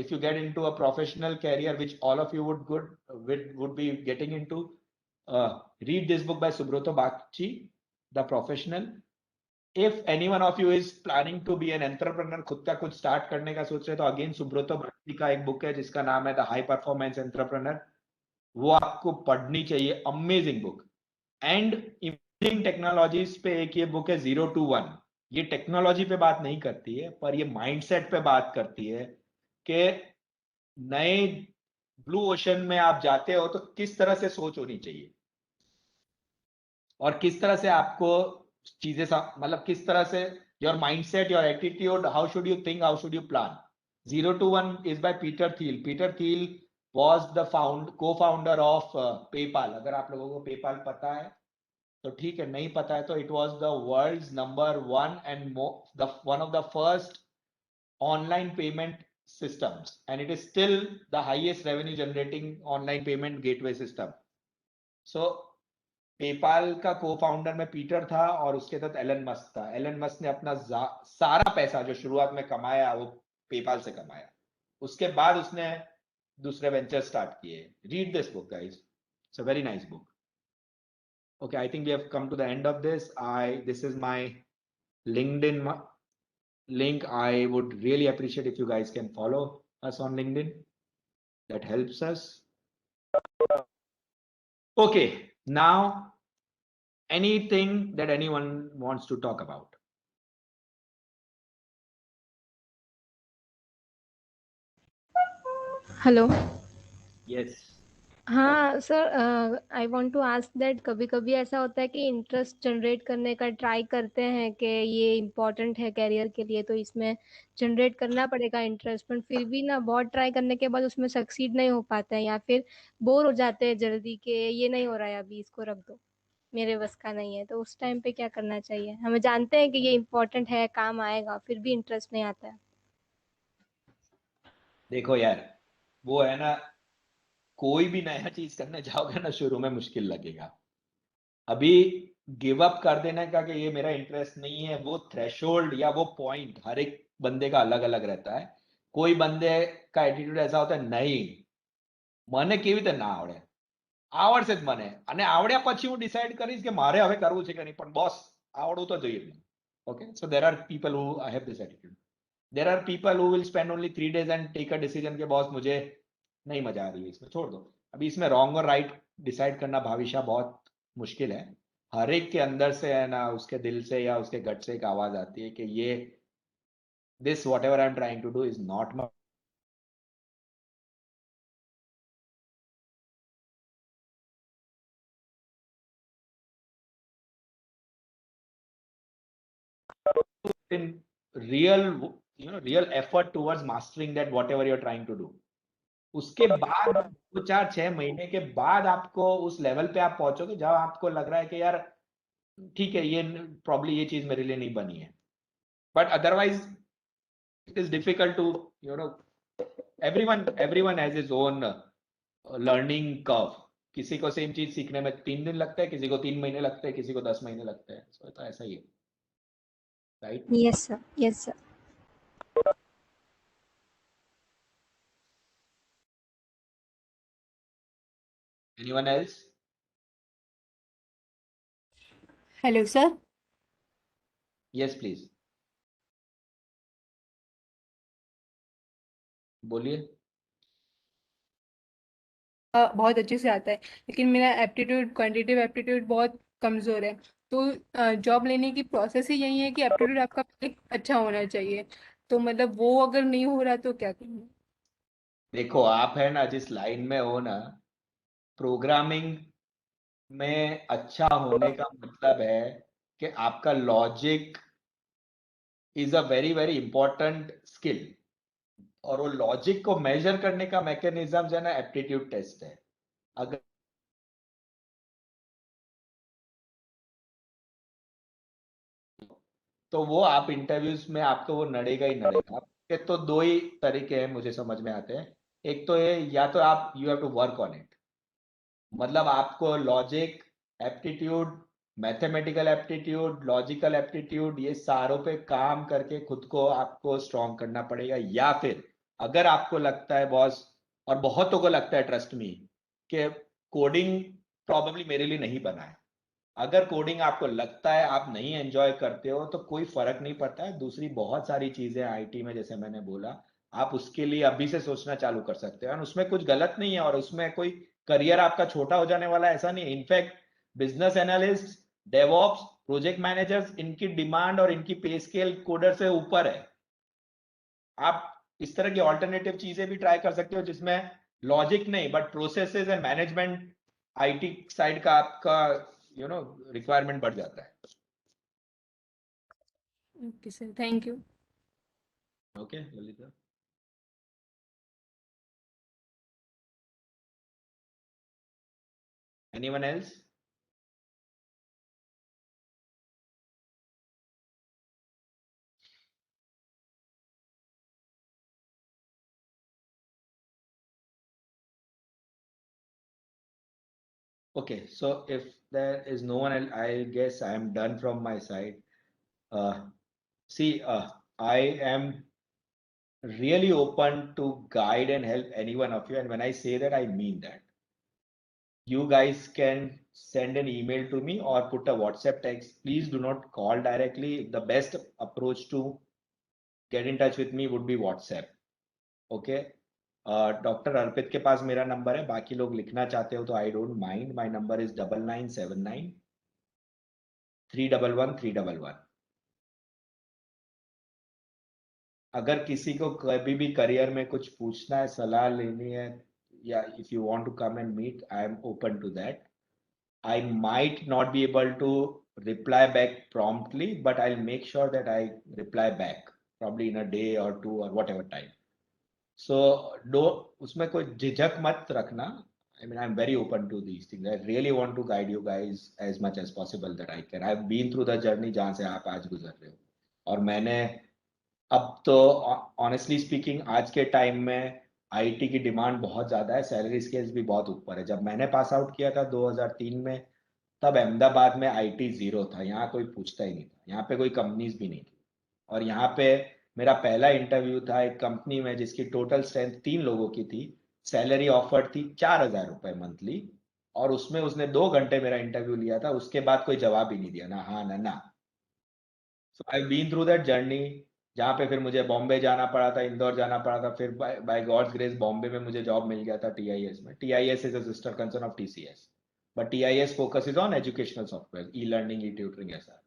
Speaker 2: If you get into a professional career, which all of you would be getting into, read this book by Subroto Bagchi, The Professional। If any one of you is planning to be an entrepreneur, खुद का कुछ start करने का सोच रहे तो again Subroto Bagchi का एक बुक है जिसका नाम है द हाई परफॉर्मेंस एंटरप्रेन्योर, वो आपको पढ़नी चाहिए। Amazing book. And emerging technologies पे एक ये बुक है 0 to 1। ये टेक्नोलॉजी पे बात नहीं करती है, पर ये माइंडसेट पे बात करती है कि नए ब्लू ओशन में आप जाते हो तो किस तरह से सोच होनी चाहिए और किस तरह से आपको चीजें, मतलब किस तरह से your mindset, your attitude, how should you think, how should you plan. 0 to 1 is by Peter Thiel। Peter Thiel was the co-founder of PayPal। अगर आप लोगों को PayPal पता है तो ठीक है, नहीं पता है तो it was the world's number 1 and one of the first online payment systems, and it is still the highest revenue generating online payment gateway system। So PayPal का को फाउंडर में पीटर था और उसके साथ एलन मस्क था। Elon Musk ने अपना सारा पैसा जो शुरुआत में कमाया वो पेपाल से कमाया, उसके बाद उसने दूसरे वेंचर स्टार्ट किए। Read this book guys, it's a very nice book. Okay, I think we have come to the end of this. This is my LinkedIn link. I would really appreciate if you guys can follow us on LinkedIn. That helps us. Okay, now anything that anyone wants to talk about?
Speaker 6: Hello.
Speaker 2: Yes.
Speaker 6: हाँ sir, I want to ask that कभी कभी ऐसा होता है कि interest generate करने का try करते हैं कि ये इम्पोर्टेंट है कैरियर के लिए, तो इसमें जनरेट करना पड़ेगा इंटरेस्ट, पर फिर भी ना बहुत ट्राई करने के बाद उसमें सक्सीड नहीं हो पाते हैं, या फिर बोर हो जाते हैं जल्दी कि ये नहीं हो रहा है अभी इसको रख दो, मेरे बस का नहीं है। तो उस टाइम पे क्या करना चाहिए? हमें जानते हैं कि ये इम्पोर्टेंट है, काम आएगा, फिर भी इंटरेस्ट नहीं आता है।
Speaker 2: देखो यार, वो है ना, कोई भी नया चीज करने जाओगे ना शुरू में मुश्किल लगेगा। अभी गिव अप कर देने का कि ये मेरा इंटरेस्ट नहीं है, वो थ्रेशोल्ड या वो पॉइंट हर एक बंदे का अलग अलग रहता है। कोई बंदे का एटीट्यूड ऐसा होता है, नहीं મને કેવી રીતે ના આવડે, આવડશે જ મને, અને આવડ્યા પછી હું ડિસાઈડ કરીશ કે મારે હવે કરવું છે કે નહીં, પણ બોસ આવડવું તો જોઈએ મને. Okay, so there are people who have this attitude. There are people who will spend only 3 days and take a decision कि बॉस मुझे नहीं मजा आ रही है इसमें, छोड़ दो। अभी इसमें रॉन्ग और राइट डिसाइड करना भाविशा बहुत मुश्किल है। हर एक के अंदर से है ना, उसके दिल से या उसके गट से एक आवाज आती है कि ये this whatever I am trying to do is not my. in real real effort towards mastering that whatever you're trying to do, उसके बाद 2 4 6 महीने के बाद आपको उस लेवल पे आप पहुंचोगे जहां आपको लग रहा है कि यार ठीक है, ये प्रॉब्ली ये चीज मेरे लिए नहीं बनी है। But otherwise it is difficult to everyone has his own learning curve. किसी को सेम चीज सीखने में 3 दिन लगता है, किसी को 3 महीने लगते हैं, किसी को 10 महीने लगते हैं। तो ऐसा ही है, right?
Speaker 6: Yes sir, yes sir.
Speaker 2: Anyone else?
Speaker 15: Hello sir.
Speaker 2: Yes, please. बोलिए।
Speaker 15: बहुत अच्छे से आता है, लेकिन मेरा एप्टीट्यूड, क्वांटिटेटिव एप्टीट्यूड बहुत कमज़ोर है। तो जॉब लेने की प्रोसेस ही यही है कि एप्टीट्यूड आपका एक अच्छा होना चाहिए। तो मतलब वो अगर नहीं हो रहा तो क्या करूँ?
Speaker 2: देखो, आप है ना जिस लाइन में हो ना, प्रोग्रामिंग में अच्छा होने का मतलब है कि आपका logic is a very very important skill, और वो लॉजिक को मेजर करने का मैकेनिज्म जो है ना, एप्टीट्यूड टेस्ट है। अगर तो वो आप इंटरव्यूज में आपको वो नड़ेगा ही नड़ेगा। आपके तो 2 ही तरीके हैं मुझे समझ में आते हैं। एक तो ये, या तो आप you have to work on it, मतलब आपको logic, aptitude, mathematical aptitude, logical aptitude, ये सारों पे काम करके खुद को आपको स्ट्रॉन्ग करना पड़ेगा। या फिर अगर आपको लगता है बॉस, और बहुतों को लगता है, ट्रस्ट मी, कि कोडिंग प्रॉब्लली मेरे लिए नहीं बना है। अगर कोडिंग आपको लगता है आप नहीं एंजॉय करते हो तो कोई फर्क नहीं पड़ता है, दूसरी बहुत सारी चीजें आईटी में, जैसे मैंने बोला, आप उसके लिए अभी से सोचना चालू कर सकते हो, और उसमें कुछ गलत नहीं है, और उसमें कोई करियर आपका छोटा हो जाने वाला ऐसा नहीं है। In fact business analyst, DevOps, project managers, इनकी डिमांड और इनकी पे स्केल कोडर से ऊपर है। आप इस तरह की ऑल्टरनेटिव चीजें भी ट्राई कर सकते हो जिसमें लॉजिक नहीं but processes and management, IT side का आपका रिक्वायरमेंट बढ़ जाता है।
Speaker 15: Okay sir, thank you.
Speaker 2: Okay Lalita. Anyone else? Okay, so if there is no one, I guess I am done from my side. See, I am really open to guide and help any one of you. And when I say that, I mean that. You guys can send an email to me or put a WhatsApp text. Please do not call directly. The best approach to get in touch with me would be WhatsApp. Okay. Doctor Arpit के पास मेरा number है, बाकी लोग लिखना चाहते हो तो I don't mind. My number is 9979 311 311. अगर किसी को कभी भी करियर में कुछ पूछना है, सलाह लेनी है, या if you want to come and meet, I am open to that. I might not be able to reply back promptly, but I'll make sure that I reply back probably in a day or two or whatever time. So उसमें कोई झिझक मत रखना. I mean, I'm very open to these things. I really want to guide you guys as much as possible that I can. I've been through the journey जहाँ से आप आज गुजर रहे हो. और मैंने अब तो honestly speaking आज के टाइम में आईटी की डिमांड बहुत ज्यादा है, सैलरी स्केल्स भी बहुत ऊपर है. जब मैंने पास आउट किया था 2003 में, तब अहमदाबाद में आईटी जीरो था. यहाँ कोई पूछता ही नहीं था, यहाँ पे कोई कंपनीज भी नहीं थी. और यहाँ पे मेरा पहला इंटरव्यू था एक कंपनी में जिसकी टोटल स्ट्रेंथ 3 लोगों की थी. सैलरी ऑफर्ड थी 4000 रुपए मंथली, और उसमें उसने 2 घंटे मेरा इंटरव्यू लिया था. उसके बाद कोई जवाब ही नहीं दिया, ना हाँ ना. So I been through that journey, जहाँ पे फिर मुझे बॉम्बे जाना पड़ा था, इंदौर जाना पड़ा था. फिर बाय गॉड्स ग्रेस बॉम्बे में मुझे जॉब मिल गया था टीआईएस में. TIS is a sister concern of TCS, but TIS focuses on educational software, e learning, E tutoring ऐसा.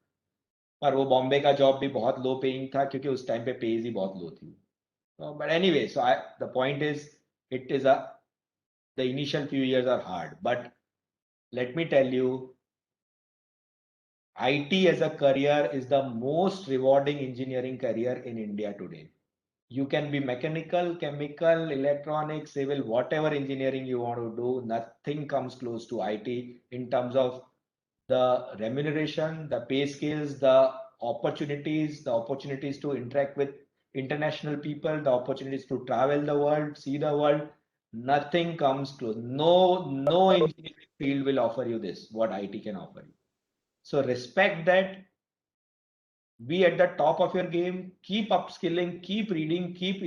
Speaker 2: पर वो बॉम्बे का जॉब भी बहुत लो पेइंग था क्योंकि उस टाइम पे पेज ही बहुत लो थी. But anyway, so the point is, it is the initial few years are hard, but let me tell you, IT as a career is the most rewarding engineering career in India today. You can be mechanical, chemical, electronic, civil, whatever engineering you want to do. Nothing comes close to IT in terms of the remuneration, the pay scales, the opportunities to interact with international people, the opportunities to travel the world, see the world. Nothing comes close. No engineering field will offer you this, what IT can offer you. So respect that. Be at the top of your game. Keep upskilling. Keep reading. Keep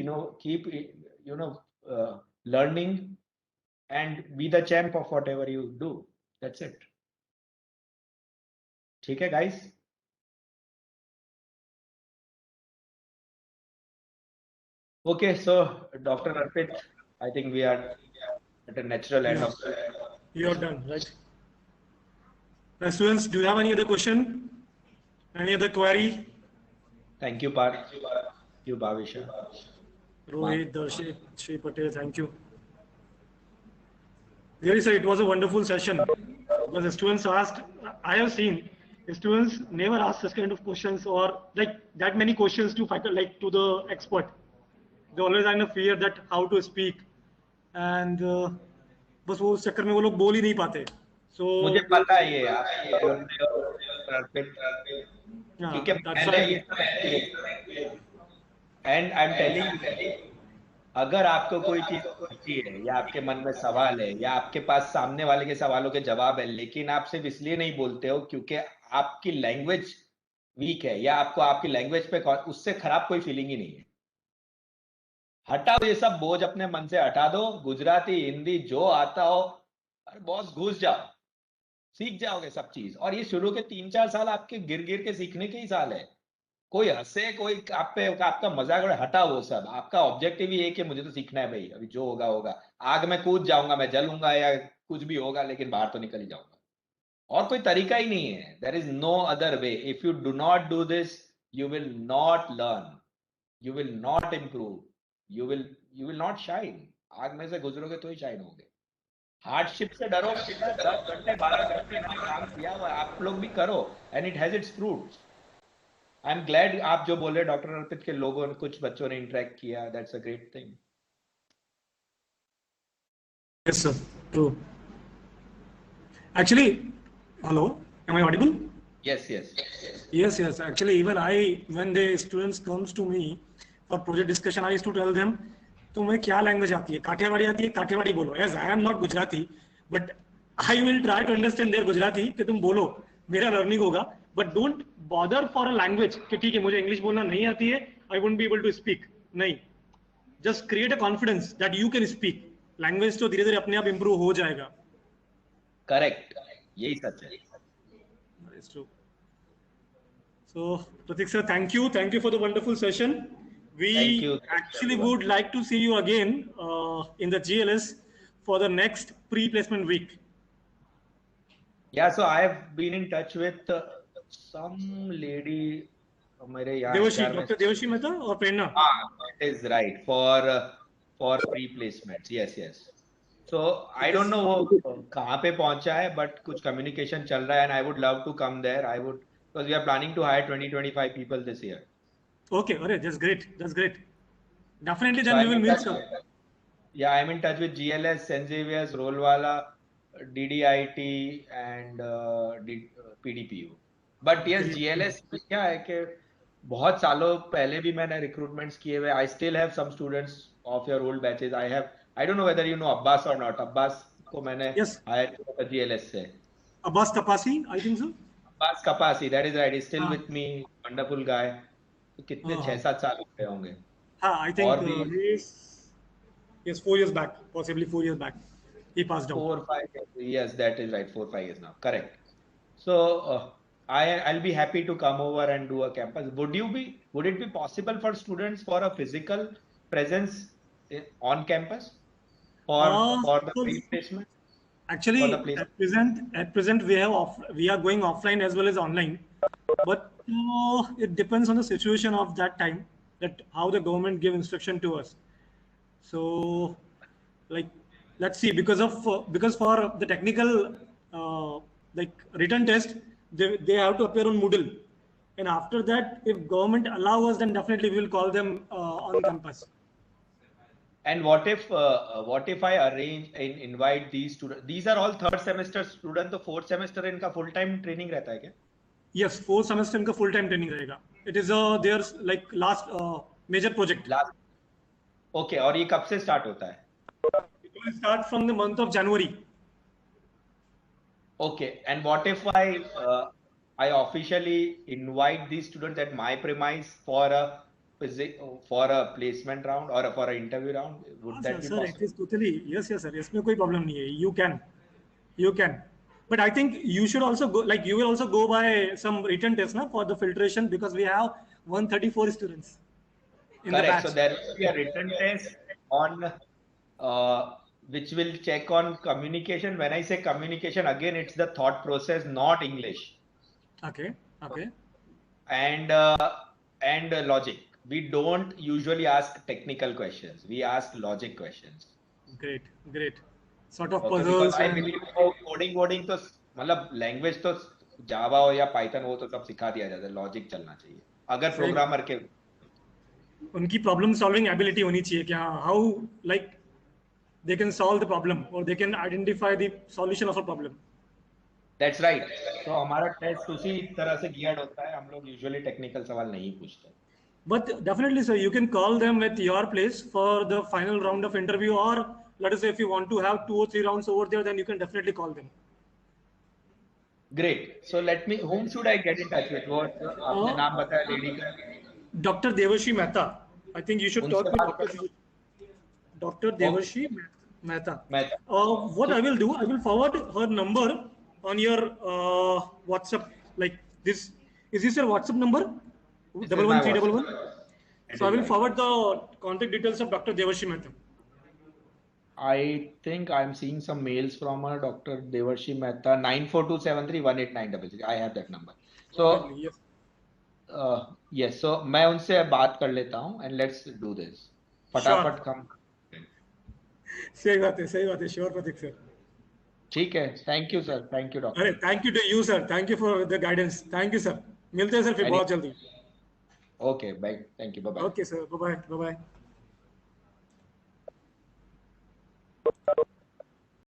Speaker 2: learning, and be the champ of whatever you do. That's it. ठीक है, guys? Okay, so Dr. Arpit, I think we are at a natural end of the.
Speaker 1: You're done, right? Students, do you have any other question? Any other query?
Speaker 2: Thank you, Parth. Thank you, Bhavisha.
Speaker 1: Rohit, Darshit, Shri Patel, thank you. Really, sir, it was a wonderful session. Because the students asked, I have seen the students never ask such kind of questions or like that many questions to faculty, like to the expert. They always are in a fear that how to speak, and बस वो चक्कर में वो लोग बोल ही नहीं पाते. So
Speaker 2: मुझे पता है ये आप क्योंकि मैंने ये and I am telling you, अगर आपको कोई चीज पूछी है या आपके मन में सवाल है या आपके पास सामने वाले के सवालों के जवाब है, लेकिन आप सिर्फ इसलिए नहीं बोलते हो क्योंकि आपकी लैंग्वेज वीक है या आपको आपकी लैंग्वेज पे, उससे खराब कोई फीलिंग ही नहीं है. हटाओ ये सब बोझ अपने मन से, हटा दो. गुजराती, हिंदी जो आता हो, अरे बॉस घुस जाओ, सीख जाओगे सब चीज. और ये शुरू के 3-4 साल आपके गिर गिर के सीखने के ही साल है. कोई हंसे, कोई आप पे आपका मजाक उड़ाए, हटाओ वो सब. आपका ऑब्जेक्टिव ही है कि मुझे तो सीखना है भाई, अभी जो होगा होगा. आग में कूद जाऊंगा, मैं जलूंगा या कुछ भी होगा, लेकिन बाहर तो निकल ही जाऊंगा. और कोई तरीका ही नहीं है. There is no other way. If you do not do this, you will not learn, you will not improve, you will not shine. आग में से गुजरोगे तो ही शाइन होगे. हार्डशिप से डरो. 10 घंटे 12 घंटे काम किया हुआ आप लोग भी करो, and it has its fruits. I am glad आप जो बोल रहे डॉक्टर अर्पित के लोगों ने, कुछ बच्चों ने इंटरेक्ट किया. That's a great thing.
Speaker 1: Yes, sir. True. Actually, hello, am I audible?
Speaker 2: Yes.
Speaker 1: Yes. Actually, even when the students comes to me for project discussion, I used to tell them, तुम्हें क्या language आती है? काठियावाड़ी आती है, काठियावाड़ी बोलो. As I am not Gujarati, but I will try to understand their Gujarati कि तुम बोलो, मेरा learning होगा. But don't bother for a language कि ठीक है मुझे English बोलना नहीं आती है, I won't be able to speak. नहीं. Just create a confidence that you can speak. Language तो धीरे-धीरे अपने आप improve हो जाएगा.
Speaker 2: Correct. यही सच है.
Speaker 1: That is true. So, Pratik sir, thank you for the wonderful session. We
Speaker 2: Thank you.
Speaker 1: actually would like to see you again in the GLS for the next pre-placement week.
Speaker 2: Yeah, so I have been in touch with some lady. मेरे यार
Speaker 1: Devashi,
Speaker 2: यार
Speaker 1: Dr. Devashi Mehta or Prerna?
Speaker 2: That is right for pre-placements. Yes. So I don't know वो कहाँ पे पहुंचा है, but कुछ communication चल रहा है, and I would love to come there. Because we are planning to hire 20-25 people this year.
Speaker 1: Okay, alright, that's great. Definitely,
Speaker 2: So
Speaker 1: then we
Speaker 2: I'm
Speaker 1: will
Speaker 2: in
Speaker 1: meet,
Speaker 2: touch
Speaker 1: sir.
Speaker 2: with- Yeah, I'm in touch with GLS, St. Xavier's, Rolwala, DDIT, and PDPU. But yes, GLS क्या है कि बहुत सालों पहले भी मैंने recruitments किए हुए. I still have some students of your old batches. I don't know whether you know Abbas or not. Abbas को मैंने hire किया था GLS से.
Speaker 1: Abbas Kapasi, I think so.
Speaker 2: Abbas Kapasi, that is right. He's still
Speaker 1: हाँ.
Speaker 2: with me. Wonderful guy. तो कितने 6-7 साल हो गए होंगे.
Speaker 1: हाँ, I think
Speaker 2: और भी
Speaker 1: yes, 4 years back, possibly 4 years back, he passed out.
Speaker 2: 4 or 5 years. Yes, that is right. 4 or 5 years now. Correct. So I'll be happy to come over and do a campus. Would it be possible for students for a physical presence on campus for the pre-placement?
Speaker 1: Actually, at present we are going offline as well as online, but it depends on the situation of that time, that how the government give instruction to us. So, like, let's see, because for the technical like written test, they have to appear on Moodle, and after that, if government allow us, then definitely we will call them on campus.
Speaker 2: And what if I arrange and invite these students? These are all third semester students. तो fourth semester इनका full time training रहता है क्या?
Speaker 1: Yes, 4 semester इनका full time training रहेगा. It is their like last major project.
Speaker 2: Okay, और ये कब से start होता है?
Speaker 1: It will start from the month of January.
Speaker 2: Okay, and what if I officially invite these students at my premise for a placement round or for an interview round? Would that be
Speaker 1: Sir,
Speaker 2: possible?
Speaker 1: it is totally yes, sir. इसमें कोई problem नहीं है. You can. But I think you should also go, like you will also go by some written test for the filtration, because we have 134 students in the
Speaker 2: Correct.
Speaker 1: batch.
Speaker 2: So there will be a written test on which will check on communication. When I say communication, again, it's the thought process, not English.
Speaker 1: Okay.
Speaker 2: And logic. We don't usually ask technical questions. We ask logic questions.
Speaker 1: Great. Sort of
Speaker 2: Okay,
Speaker 1: puzzles.
Speaker 2: because I believe coding तो मतलब language तो Java हो या Python हो तो सब सिखा दिया जाता है. Logic चलना चाहिए. अगर programmer के
Speaker 1: उनकी problem solving ability होनी चाहिए कि how like they can solve the problem or they can identify the solution of a problem.
Speaker 2: That's right. So हमारा test उसी तरह से geared होता है. हम लोग usually technical सवाल नहीं पूछते.
Speaker 1: But definitely, sir, you can call them at your place for the final round of interview, or let us say if you want to have 2 or 3 rounds over there, then you can definitely call them.
Speaker 2: Great. So whom should I get in touch with? What आपने नाम बताया lady का?
Speaker 1: Dr. Devashi Mehta. I think you should talk with Dr. Devashi Mehta. What I will do, I will forward her number on your WhatsApp. Like this, is this your WhatsApp number? 11311. So I will forward the contact details of Dr. Devashi Mehta.
Speaker 2: I think I'm seeing some mails from her, Dr. Devashi Mehta, 9427318966. I have that number. So yes, so मैं उनसे बात कर लेता हूँ and let's do this. फटाफट come.
Speaker 1: सही बात है, sure Pratik sir.
Speaker 2: ठीक है, thank you sir, thank you doctor.
Speaker 1: अरे thank you to you sir, thank you for the guidance, thank you sir. मिलते हैं सर फिर बहुत जल्दी.
Speaker 2: Okay, bye, thank you, bye bye.
Speaker 1: Okay sir, bye bye.